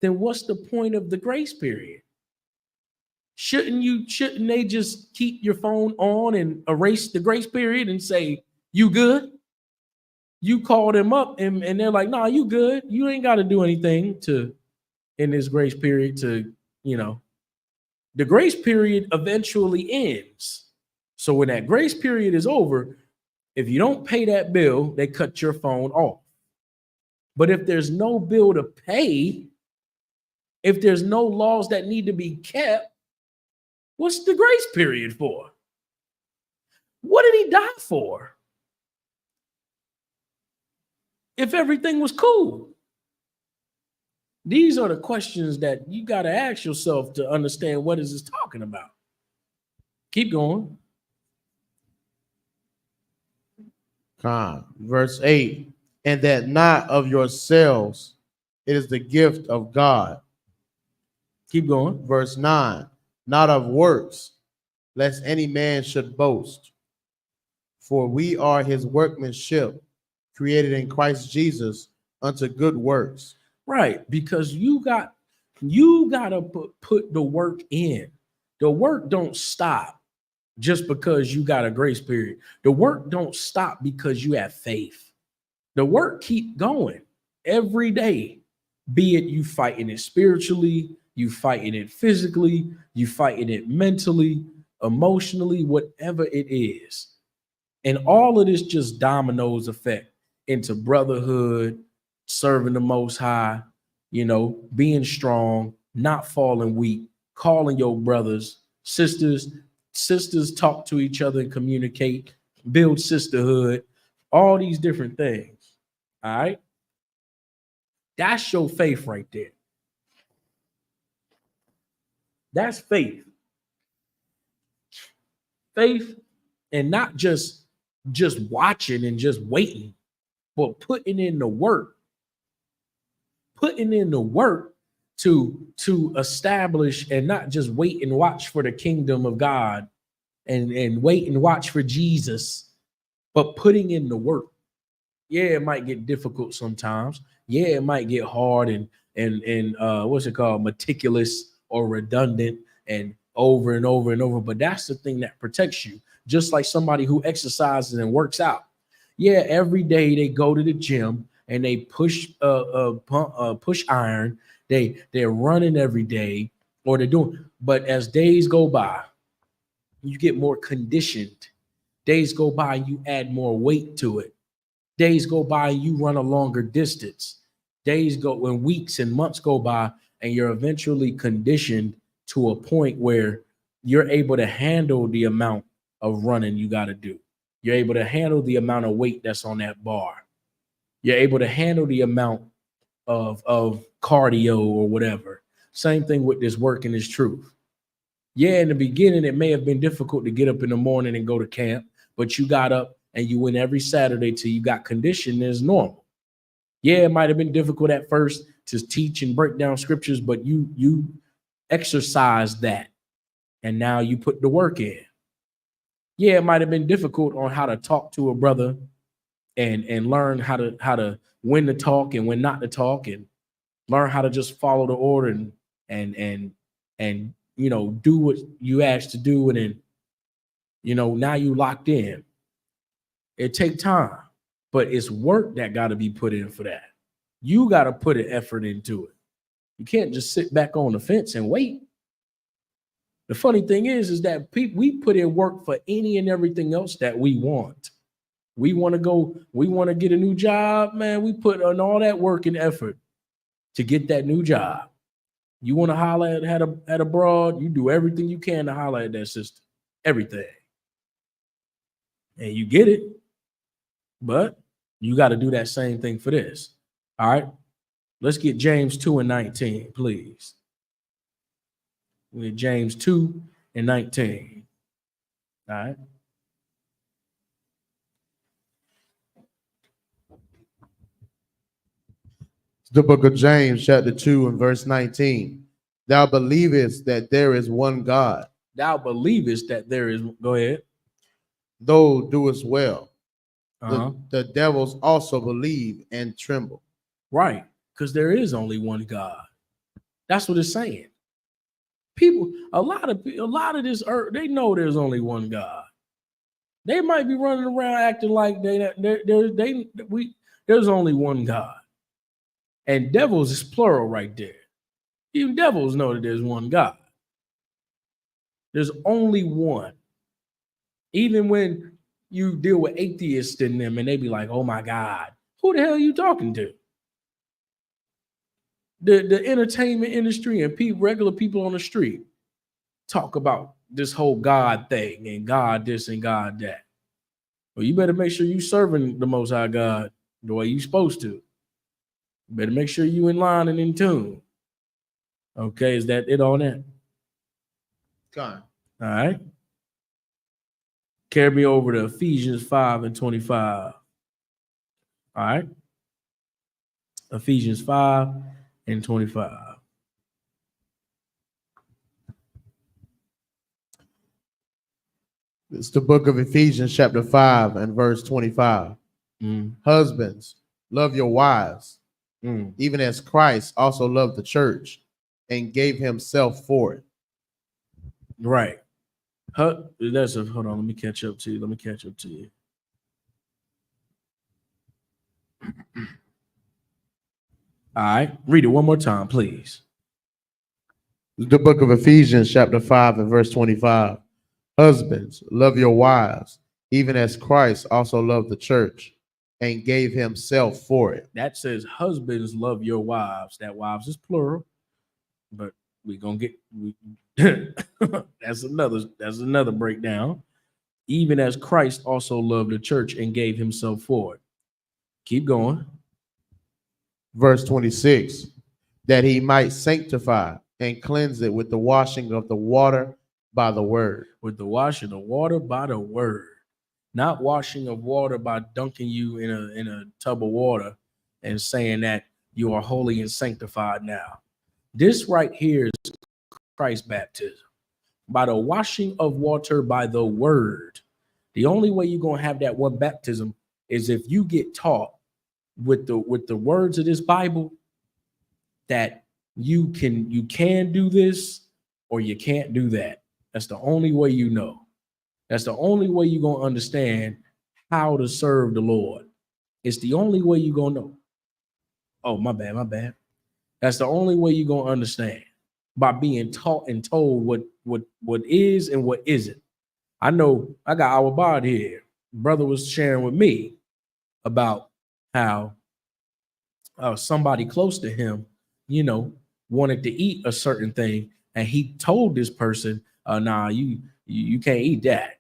then what's the point of the grace period? Shouldn't they just keep your phone on and erase the grace period and say, you good? You call them up and they're like, nah, you good. You ain't got to do anything in this grace period the grace period eventually ends. So when that grace period is over, if you don't pay that bill, they cut your phone off. But if there's no bill to pay, if there's no laws that need to be kept, what's the grace period for? What did he die for? If everything was cool. These are the questions that you got to ask yourself to understand what is this talking about. Keep going. Verse 8, and that not of yourselves, it is the gift of God. Keep going. Verse 9, not of works, lest any man should boast. For we are his workmanship, created in Christ Jesus unto good works. Right, because you got to put the work in. The work don't stop just because you got a grace period. The work don't stop because you have faith. The work keep going every day. Be it you fighting it spiritually, you fighting it physically, you fighting it mentally, emotionally, whatever it is. And all of this just dominoes effect into brotherhood, serving the Most High, being strong, not falling weak, calling your brothers, sisters talk to each other and communicate, build sisterhood, all these different things. All right. That's your faith right there. That's faith. Faith, and not just watching and just waiting, but putting in the work. Putting in the work to establish and not just wait and watch for the kingdom of God and wait and watch for Jesus, but putting in the work. Yeah, it might get difficult sometimes. Yeah, it might get hard and what's it called, meticulous or redundant and over and over and over. But that's the thing that protects you. Just like somebody who exercises and works out. Yeah, every day they go to the gym and they push iron. They're running every day, or they're doing. But as days go by, you get more conditioned. Days go by, you add more weight to it. Days go by, you run a longer distance. Days go when weeks and months go by, and you're eventually conditioned to a point where you're able to handle the amount of running you got to do. You're able to handle the amount of weight that's on that bar. You're able to handle the amount of cardio or whatever. Same thing with this work and this truth. Yeah, in the beginning, it may have been difficult to get up in the morning and go to camp, but you got up and you went every Saturday till you got conditioned as normal. Yeah, it might have been difficult at first to teach and break down scriptures, but you exercised that, and now you put the work in. Yeah, it might have been difficult on how to talk to a brother and learn how to when to talk and when not to talk, and learn how to just follow the order and do what you asked to do, and then now you locked in. It take time, but it's work that got to be put in for that. You got to put an effort into it. You can't just sit back on the fence and wait. The funny thing is that we put in work for any and everything else that we want. We want to get a new job, man. We put on all that work and effort to get that new job. You want to holler at a broad, you do everything you can to holler at that sister. Everything. And you get it. But you got to do that same thing for this. All right. Let's get James 2:19, please. With James 2:19. All right. The book of James, chapter 2, and verse 19. Thou believest that there is one God. Thou believest that there is, go ahead. Thou doest well. Uh-huh. The devils also believe and tremble. Right. Because there is only one God. That's what it's saying. People, a lot of this earth, they know there's only one God. They might be running around acting like there's only one God. And devils is plural right there. Even devils know that there's one God. There's only one. Even when you deal with atheists in them and they be like, oh my God, who the hell are you talking to? The entertainment industry and regular people on the street talk about this whole God thing and God this and God that. Well, you better make sure you serving the Most High God the way you're supposed to. You better make sure you in line and in tune. Okay, is that it on that? God. All right. Carry me over to Ephesians 5:25. All right. Ephesians 5:25. It's the book of Ephesians, chapter 5, and verse 25. Husbands, love your wives, even as Christ also loved the church and gave himself for it. Right. Hold on. Let me catch up to you. All right. Read it one more time, please. The book of Ephesians, chapter 5, and verse 25. Husbands, love your wives, even as Christ also loved the church and gave himself for it. That says, husbands, love your wives. That wives is plural, but we're gonna get that's another breakdown. Even as Christ also loved the church and gave himself for it. Keep going. Verse 26, that he might sanctify and cleanse it with the washing of the water by the word. With the washing of water by the word. Not washing of water by dunking you in a tub of water and saying that you are holy and sanctified now. This right here is Christ's baptism. By the washing of water by the word. The only way you're going to have that one baptism is if you get taught with the words of this Bible that you can do this or you can't do that. That's the only way you know. That's the only way you're going to understand how to serve the Lord. It's the only way you're going to know. Oh, my bad. That's the only way you're going to understand, by being taught and told what is and what isn't. I know I got our bod here. Brother was sharing with me about how somebody close to him, wanted to eat a certain thing, and he told this person, "Nah, you can't eat that.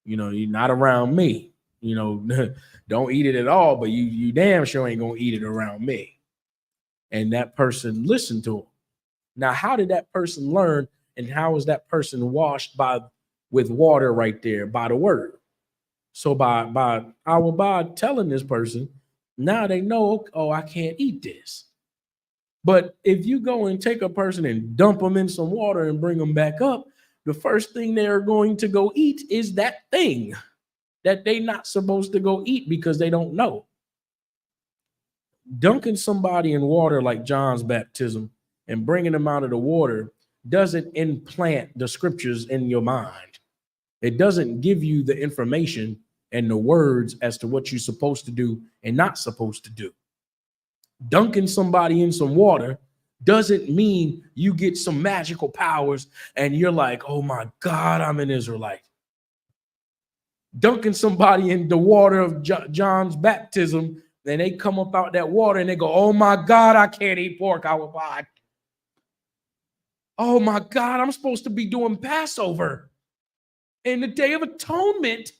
You're not around me. Don't eat it at all. But you damn sure ain't gonna eat it around me." And that person listened to him. Now, how did that person learn, and how is that person washed with water right there by the word? So by our bod telling this person, now they know, oh, I can't eat this. But if you go and take a person and dump them in some water and bring them back up, the first thing they're going to go eat is that thing that they're not supposed to go eat because they don't know. Dunking somebody in water like John's baptism and bringing them out of the water doesn't implant the scriptures in your mind. It doesn't give you the information and the words as to what you're supposed to do and not supposed to do. Dunking somebody in some water doesn't mean you get some magical powers and you're like, oh my God, I'm an Israelite. Dunking somebody in the water of John's baptism, and they come up out that water and they go, oh my God, I can't eat pork. Oh my God, I'm supposed to be doing Passover and the Day of Atonement.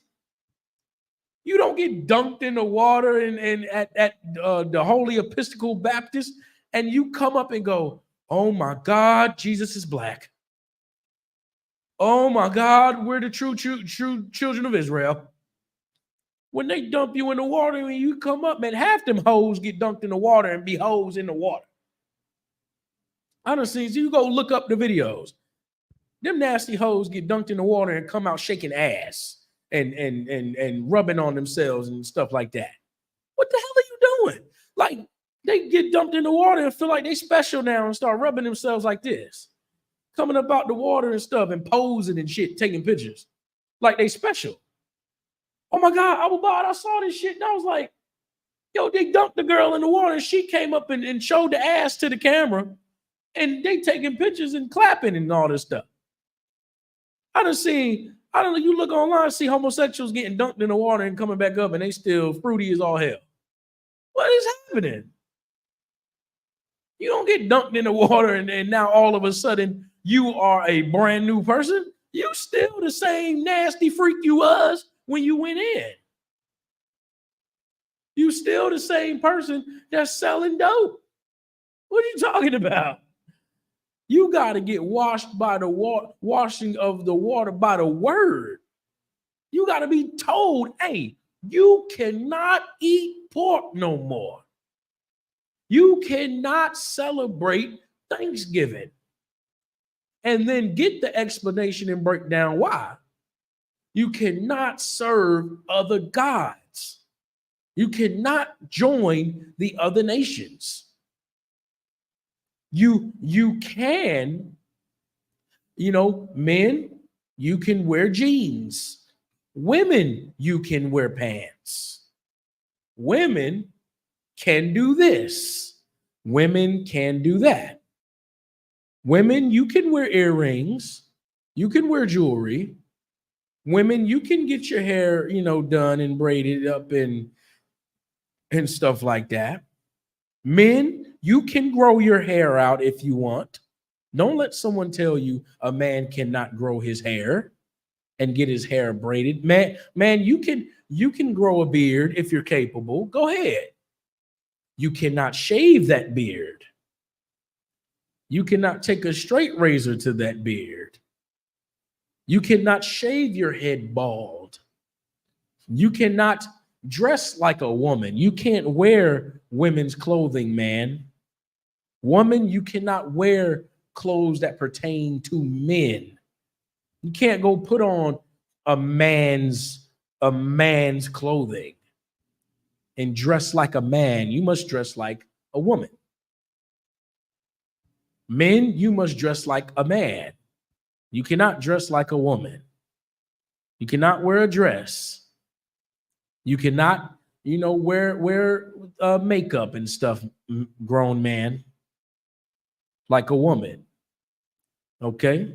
You don't get dunked in the water and at the Holy Episcopal Baptist, and you come up and go, oh my God, Jesus is black. Oh my God, we're the true children of Israel. When they dump you in the water and you come up, man, half them hoes get dunked in the water and be hoes in the water. I done seen, so you go look up the videos. Them nasty hoes get dunked in the water and come out shaking ass and rubbing on themselves and stuff like that. What the hell are you doing? Like, they get dumped in the water and feel like they special now and start rubbing themselves like this. Coming up out the water and stuff and posing and shit, taking pictures. Like they special. Oh my God, I saw this shit and I was like, yo, they dumped the girl in the water and she came up and showed the ass to the camera and they taking pictures and clapping and all this stuff. I don't know, you look online, see homosexuals getting dunked in the water and coming back up and they still fruity as all hell. What is happening? You don't get dunked in the water and now all of a sudden you are a brand new person. You still the same nasty freak you was when you went in. You still the same person that's selling dope. What are you talking about? You got to get washed by the washing of the water by the word. You got to be told, hey, you cannot eat pork no more. You cannot celebrate Thanksgiving. And then get the explanation and break down why. You cannot serve other gods. You cannot join the other nations. You can, men, you can wear jeans. Women, you can wear pants. Women can do this. Women can do that. Women, you can wear earrings. You can wear jewelry. Women, you can get your hair, done and braided up and stuff like that. Men, you can grow your hair out if you want. Don't let someone tell you a man cannot grow his hair and get his hair braided. Man, you can grow a beard if you're capable. Go ahead. You cannot shave that beard. You cannot take a straight razor to that beard. You cannot shave your head bald. You cannot dress like a woman. You can't wear women's clothing, man. Woman, you cannot wear clothes that pertain to men. You can't go put on a man's clothing and dress like a man. You must dress like a woman. Men, you must dress like a man. You cannot dress like a woman. You cannot wear a dress. You cannot, wear makeup and stuff, grown man, like a woman. Okay?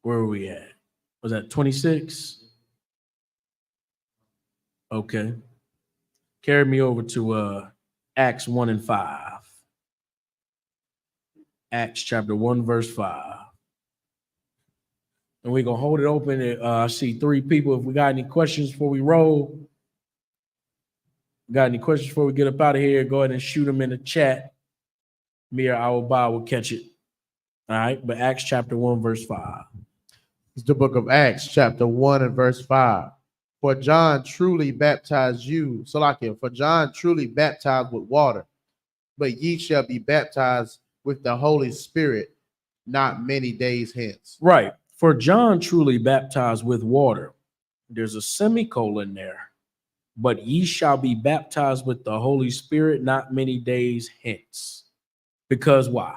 Where are we at? Was that 26? Okay. Carry me over to Acts 1 and 5. Acts chapter 1, verse 5. And we're going to hold it open. I see 3 people. If we got any questions before we roll, got any questions before we get up out of here, go ahead and shoot them in the chat. Me or our Bob will catch it. All right. But Acts chapter 1, verse 5. It's the book of Acts, chapter 1 and verse 5. For John truly baptized you, for John truly baptized with water, but ye shall be baptized with the Holy Spirit not many days hence. Right. For John truly baptized with water. There's a semicolon there. But ye shall be baptized with the Holy Spirit not many days hence. Because why?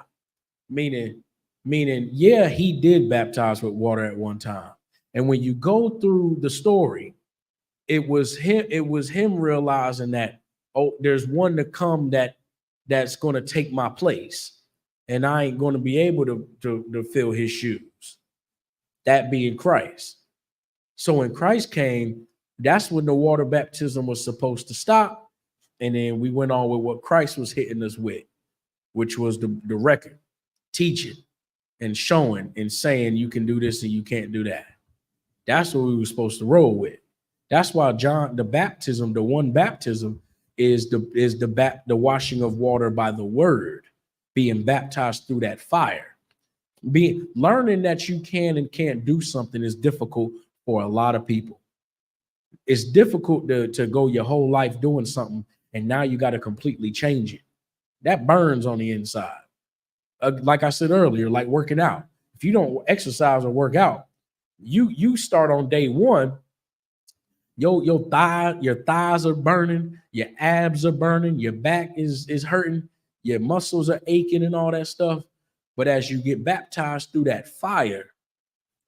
Meaning, yeah, he did baptize with water at one time. And when you go through the story, it was him realizing that, there's one to come that's going to take my place. And I ain't going to be able to fill his shoes. That being Christ. So when Christ came, that's when the water baptism was supposed to stop. And then we went on with what Christ was hitting us with, which was the record, teaching and showing and saying you can do this and you can't do that. That's what we were supposed to roll with. That's why the baptism, the one baptism is the washing of water by the word, being baptized through that fire. Learning that you can and can't do something is difficult for a lot of people. It's difficult to go your whole life doing something and now you got to completely change it. That burns on the inside. Like I said earlier, like working out. If you don't exercise or work out, you start on day one, your thighs are burning, your abs are burning, your back is hurting, your muscles are aching and all that stuff. But as you get baptized through that fire,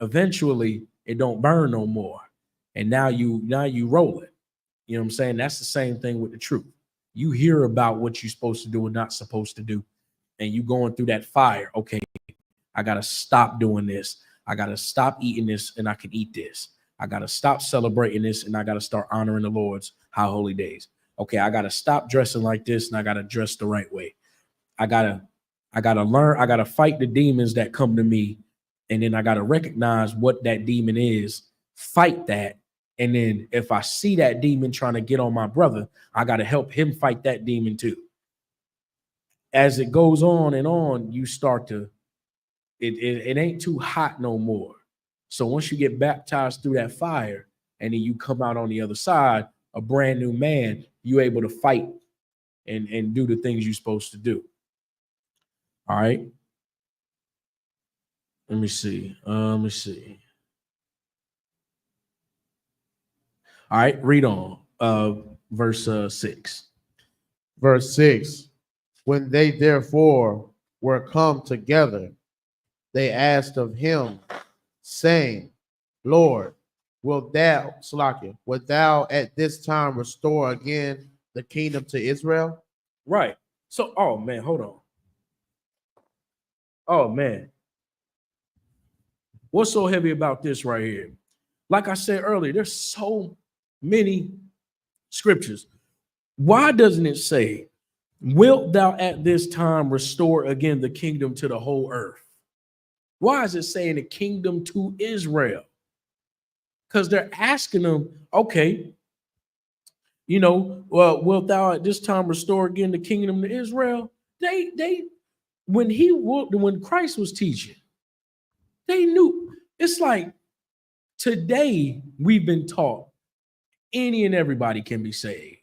eventually it don't burn no more. And now you roll it. You know what I'm saying? That's the same thing with the truth. You hear about what you're supposed to do and not supposed to do, and you going through that fire. Okay, I gotta stop doing this. I gotta stop eating this, and I can eat this. I gotta stop celebrating this, and I gotta start honoring the Lord's high holy days. Okay, I gotta stop dressing like this, and I gotta dress the right way. I gotta learn. I gotta fight the demons that come to me, and then I gotta recognize what that demon is. Fight that. And then if I see that demon trying to get on my brother, I got to help him fight that demon too. As it goes on and on, you start to, it ain't too hot no more. So once you get baptized through that fire and then you come out on the other side, a brand new man, you able to fight and do the things you're supposed to do. All right. Let me see. All right, read on. Verse 6. Verse 6. When they therefore were come together, they asked of him, saying, Lord, wilt thou at this time restore again the kingdom to Israel? Right. So, oh man, hold on. Oh man. What's so heavy about this right here? Like I said earlier, there's so many scriptures. Why doesn't it say, wilt thou at this time restore again the kingdom to the whole earth? Why is it saying the kingdom to Israel? Because they're asking them, okay, wilt thou at this time restore again the kingdom to Israel? When Christ was teaching, they knew. It's like today we've been taught any and everybody can be saved,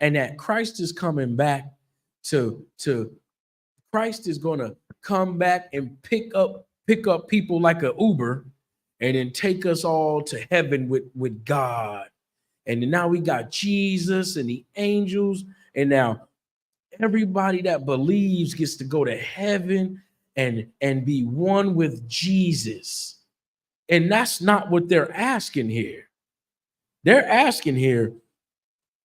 and that Christ is coming back to Christ is going to come back and pick up people like an Uber and then take us all to heaven with God. And then now we got Jesus and the angels, and now everybody that believes gets to go to heaven and be one with Jesus. And that's not what they're asking here. They're asking here,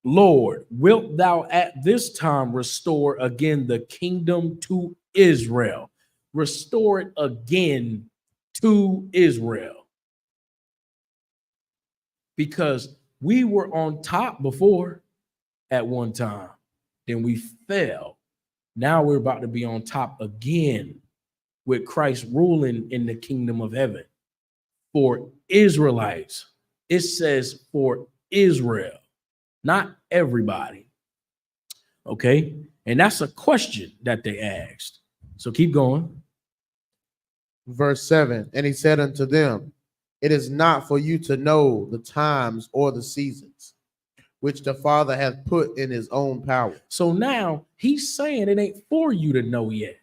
Lord, wilt thou at this time restore again the kingdom to Israel? Restore it again to Israel. Because we were on top before at one time. Then we fell. Now we're about to be on top again with Christ ruling in the kingdom of heaven. For Israelites, it says for Israel, not everybody. Okay. And that's a question that they asked. So keep going. Verse 7. And he said unto them, it is not for you to know the times or the seasons, which the Father hath put in his own power. So now he's saying it ain't for you to know yet.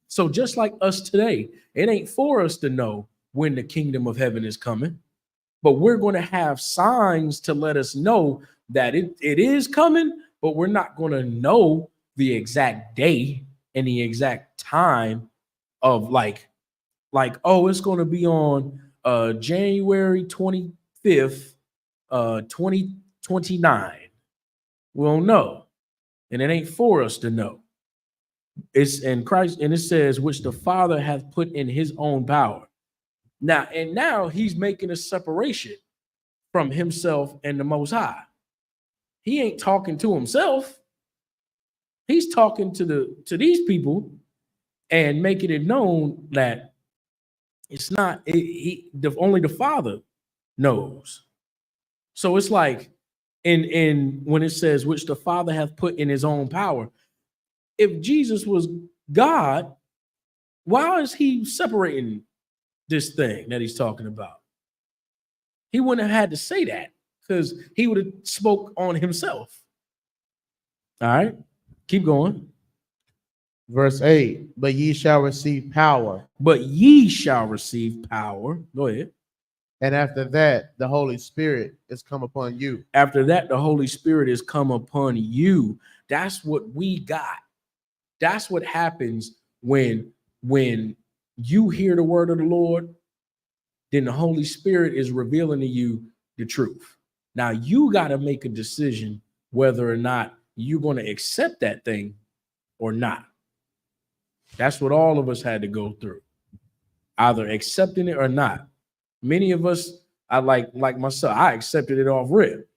So just like us today, it ain't for us to know when the kingdom of heaven is coming, but we're going to have signs to let us know that it is coming, but we're not going to know the exact day and the exact time of like, oh, it's going to be on January 25th, 2029. We don't know. And it ain't for us to know. It's in Christ, and it says, which the Father hath put in his own power. Now he's making a separation from himself and the Most High. He ain't talking to himself. He's talking to these people and making it known that it's not only the Father knows. So it's like in when it says which the Father hath put in his own power. If Jesus was God, Why is he separating this thing that he's talking about? He wouldn't have had to say that because he would have spoke on himself. All right, keep going. Verse 8, but ye shall receive power. But ye shall receive power. Go ahead. And after that, the Holy Spirit is come upon you. After that, the Holy Spirit is come upon you. That's what we got. That's what happens when you hear the word of the Lord, then the Holy Spirit is revealing to you the truth. Now you got to make a decision whether or not you're going to accept that thing or not. That's what all of us had to go through, either accepting it or not. Many of us, I like myself, I accepted it off rip.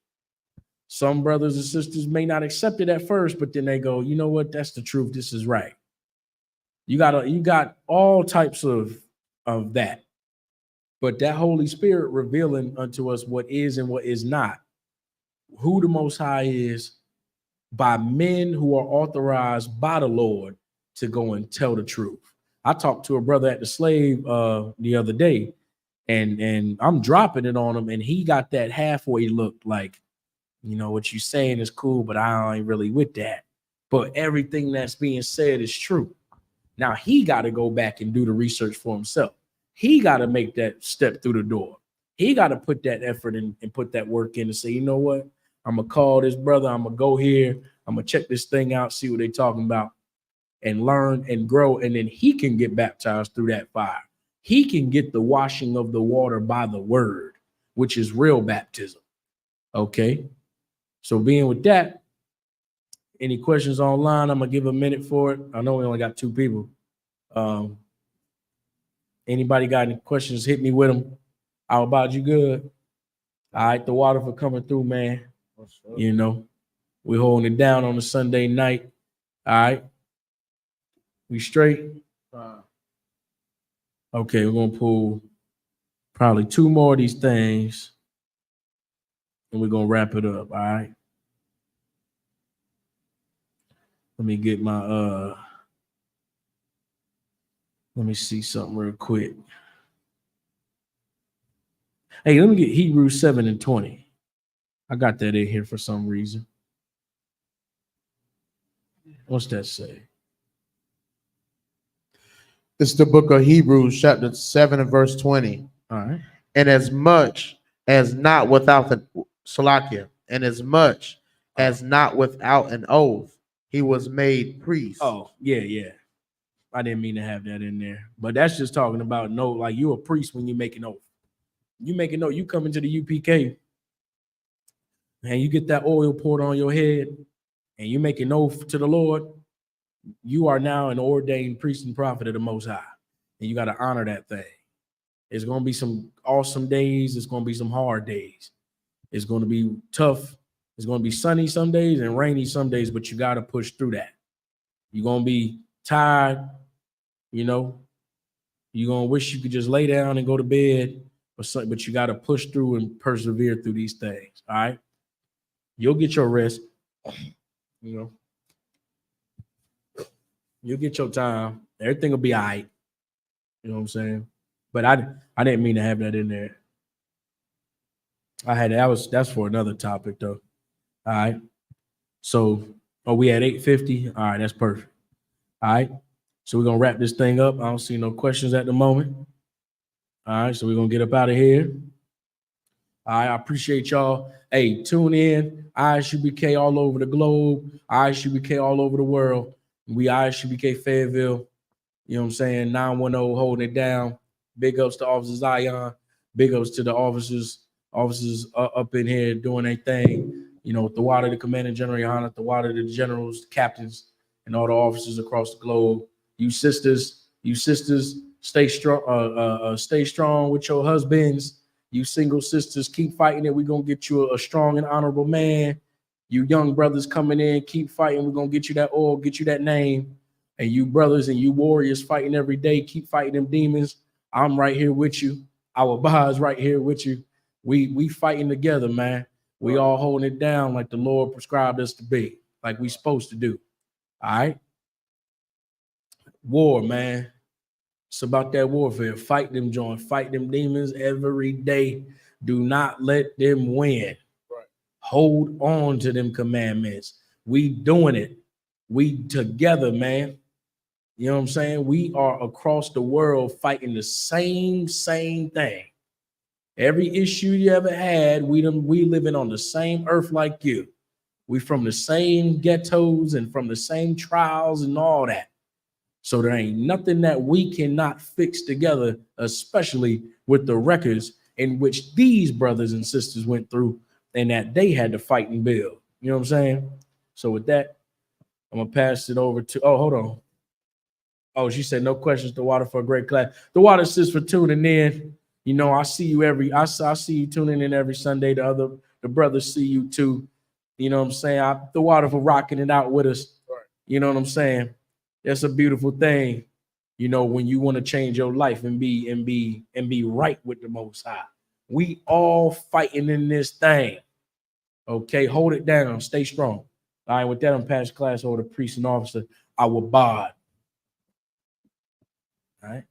Some brothers and sisters may not accept it at first, but then they go, you know what? That's the truth. This is right. You got all types of that. But that Holy Spirit revealing unto us what is and what is not, who the Most High is, by men who are authorized by the Lord to go and tell the truth. I talked to a brother at the slave the other day, and I'm dropping it on him, and he got that halfway look like, you know, what you saying is cool, but I ain't really with that. But everything that's being said is true. Now he got to go back and do the research for himself. He got to make that step through the door. He got to put that effort in and put that work in and say, you know what? I'm going to call this brother. I'm going to go here. I'm going to check this thing out, see what they're talking about, and learn and grow. And then he can get baptized through that fire. He can get the washing of the water by the word, which is real baptism. Okay. So being with that, any questions online? I'm going to give a minute for it. I know we only got 2 people. Anybody got any questions, hit me with them. How about you? Good. All right, the water for coming through, man. You know, we're holding it down on a Sunday night. All right. We straight? Okay, we're going to pull probably 2 more of these things, and we're going to wrap it up, all right? Let me get my, let me see something real quick. Hey, let me get Hebrews 7:20. I got that in here for some reason. What's that say? It's the book of Hebrews, chapter 7 and verse 20. All right. And as much as not without the Salakia, and as much as not without an oath, he was made priest. Oh, yeah. I didn't mean to have that in there. But that's just talking about no, like you're a priest when you make an oath. You make an oath, you come into the UPK and you get that oil poured on your head and you make an oath to the Lord, you are now an ordained priest and prophet of the Most High. And you got to honor that thing. It's going to be some awesome days. It's going to be some hard days. It's going to be tough. It's going to be sunny some days and rainy some days, but you got to push through that. You're going to be tired, you know. You're going to wish you could just lay down and go to bed, but you got to push through and persevere through these things, all right? You'll get your rest, you know. You'll get your time. Everything will be all right. You know what I'm saying? But I didn't mean to have that in there. That's for another topic though. All right. So we at 8:50. All right, that's perfect. All right. So we're gonna wrap this thing up. I don't see no questions at the moment. All right, so we're gonna get up out of here. All right, I appreciate y'all. Hey, tune in. I.S.U.P.K all over the globe. I.S.U.P.K all over the world. We I.S.U.P.K Fayetteville. You know what I'm saying? 910 holding it down. Big ups to Officer Zion. Big ups to the officers up in here doing their thing. You know, the water, the Commanding General YAHANNA, the water, the generals, the captains, and all the officers across the globe. You sisters, stay strong. Stay strong with your husbands. You single sisters, keep fighting it. We're gonna get you a strong and honorable man. You young brothers coming in, keep fighting. We're gonna get you that oil, get you that name. And you brothers and you warriors fighting every day, keep fighting them demons. I'm right here with you. Our Baha is right here with you. We fighting together, man. We all holding it down like the Lord prescribed us to be, like we supposed to do. All right. War, man. It's about that warfare. Fight them, John. Fight them demons every day. Do not let them win. Right. Hold on to them commandments. We doing it. We together, man. You know what I'm saying? We are across the world fighting the same thing. Every issue you ever had, we living on the same earth like you. We from the same ghettos and from the same trials and all that. So there ain't nothing that we cannot fix together, especially with the records in which these brothers and sisters went through and that they had to fight and build. You know what I'm saying? So with that, I'm gonna pass it over to, oh, hold on. Oh, she said no questions. The water for a great class. The water sis for tuning in. You know, I see you I see you tuning in every Sunday. The brothers see you too. You know what I'm saying? The water for rocking it out with us. Right. You know what I'm saying? That's a beautiful thing. You know, when you want to change your life and be right with the Most High. We all fighting in this thing. Okay, hold it down. Stay strong. All right, with that, I'm passing class over to priest and officer. I will bod. All right.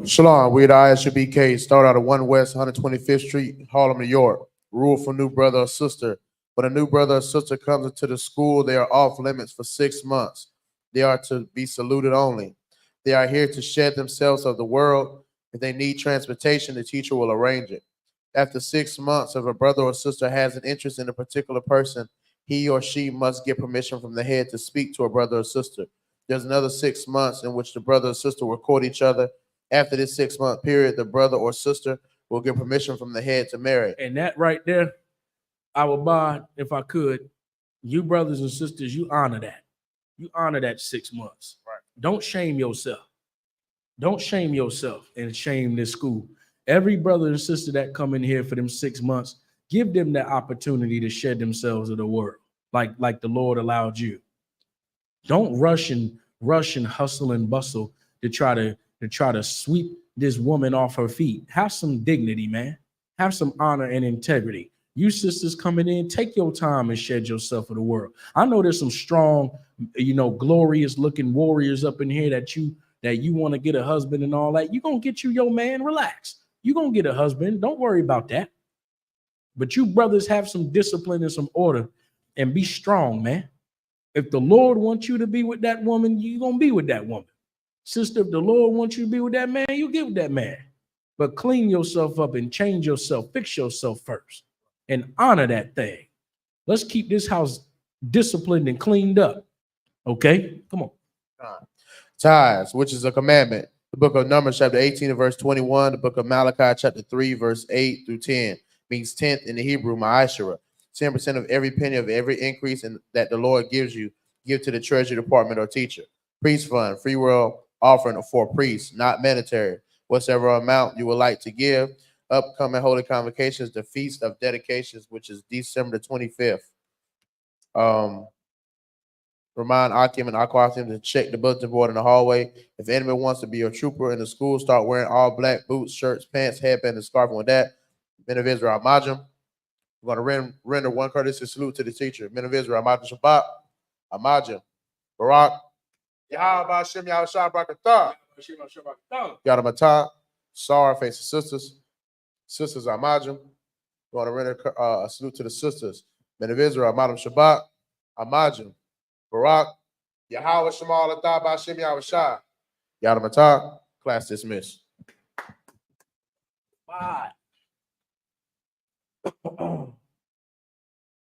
Shalom, we at I.S.U.P.K. Start out at 1 West 125th Street, Harlem, New York. Rule for new brother or sister. When a new brother or sister comes into the school, they are off limits for 6 months. They are to be saluted only. They are here to shed themselves of the world. If they need transportation, the teacher will arrange it. After 6 months, if a brother or sister has an interest in a particular person, he or she must get permission from the head to speak to a brother or sister. There's another 6 months in which the brother or sister will court each other. After this 6-month period, the brother or sister will get permission from the head to marry. And that right there, I would buy, if I could, you brothers and sisters, you honor that. You honor that 6 months. Right. Don't shame yourself. Don't shame yourself and shame this school. Every brother and sister that come in here for them 6 months, give them that opportunity to shed themselves of the world, like the Lord allowed you. Don't rush and hustle and bustle to try to sweep this woman off her feet. Have some dignity, man. Have some honor and integrity. You sisters coming in, take your time and shed yourself for the world. I know there's some strong, glorious looking warriors up in here that you want to get a husband and all that. You're gonna get you your man. Relax. You're gonna get a husband. Don't worry about that. But you brothers have some discipline and some order and be strong, man. If the Lord wants you to be with that woman, you're going to be with that woman. Sister, if the Lord wants you to be with that man, you get with that man. But clean yourself up and change yourself, fix yourself first, and honor that thing. Let's keep this house disciplined and cleaned up. Okay? Come on. Tithes, which is a commandment. The book of Numbers, chapter 18, and verse 21. The book of Malachi, chapter 3, verse 8 through 10. Means tenth in the Hebrew, ma'ashara. 10% of every penny of every increase that the Lord gives you, give to the treasury department or teacher. Priest fund, free will offering for priests, not mandatory. Whatever amount you would like to give. Upcoming holy convocations, the Feast of Dedications, which is December the 25th. Remind Akim and Aquatim to check the bulletin board in the hallway. If the enemy wants to be a trooper in the school, start wearing all black boots, shirts, pants, headband, and scarf. And with that, men of Israel, Amajim. We're going to render one courtesy salute to the teacher. Men of Israel, Amajim Shabbat, Amajim, Barak, Yahweh Hashem, Yahweh Shah, Barakatah, Yadamatah, Sarah, facing sisters. Sisters, Amajim. We're going to render a salute to the sisters. Men of Israel, Amajim Shabbat, Amajim, Barak, Yahweh Shemal Atah, B'Hashem Yahweh Shah. Yadamatah, class dismissed. Bye.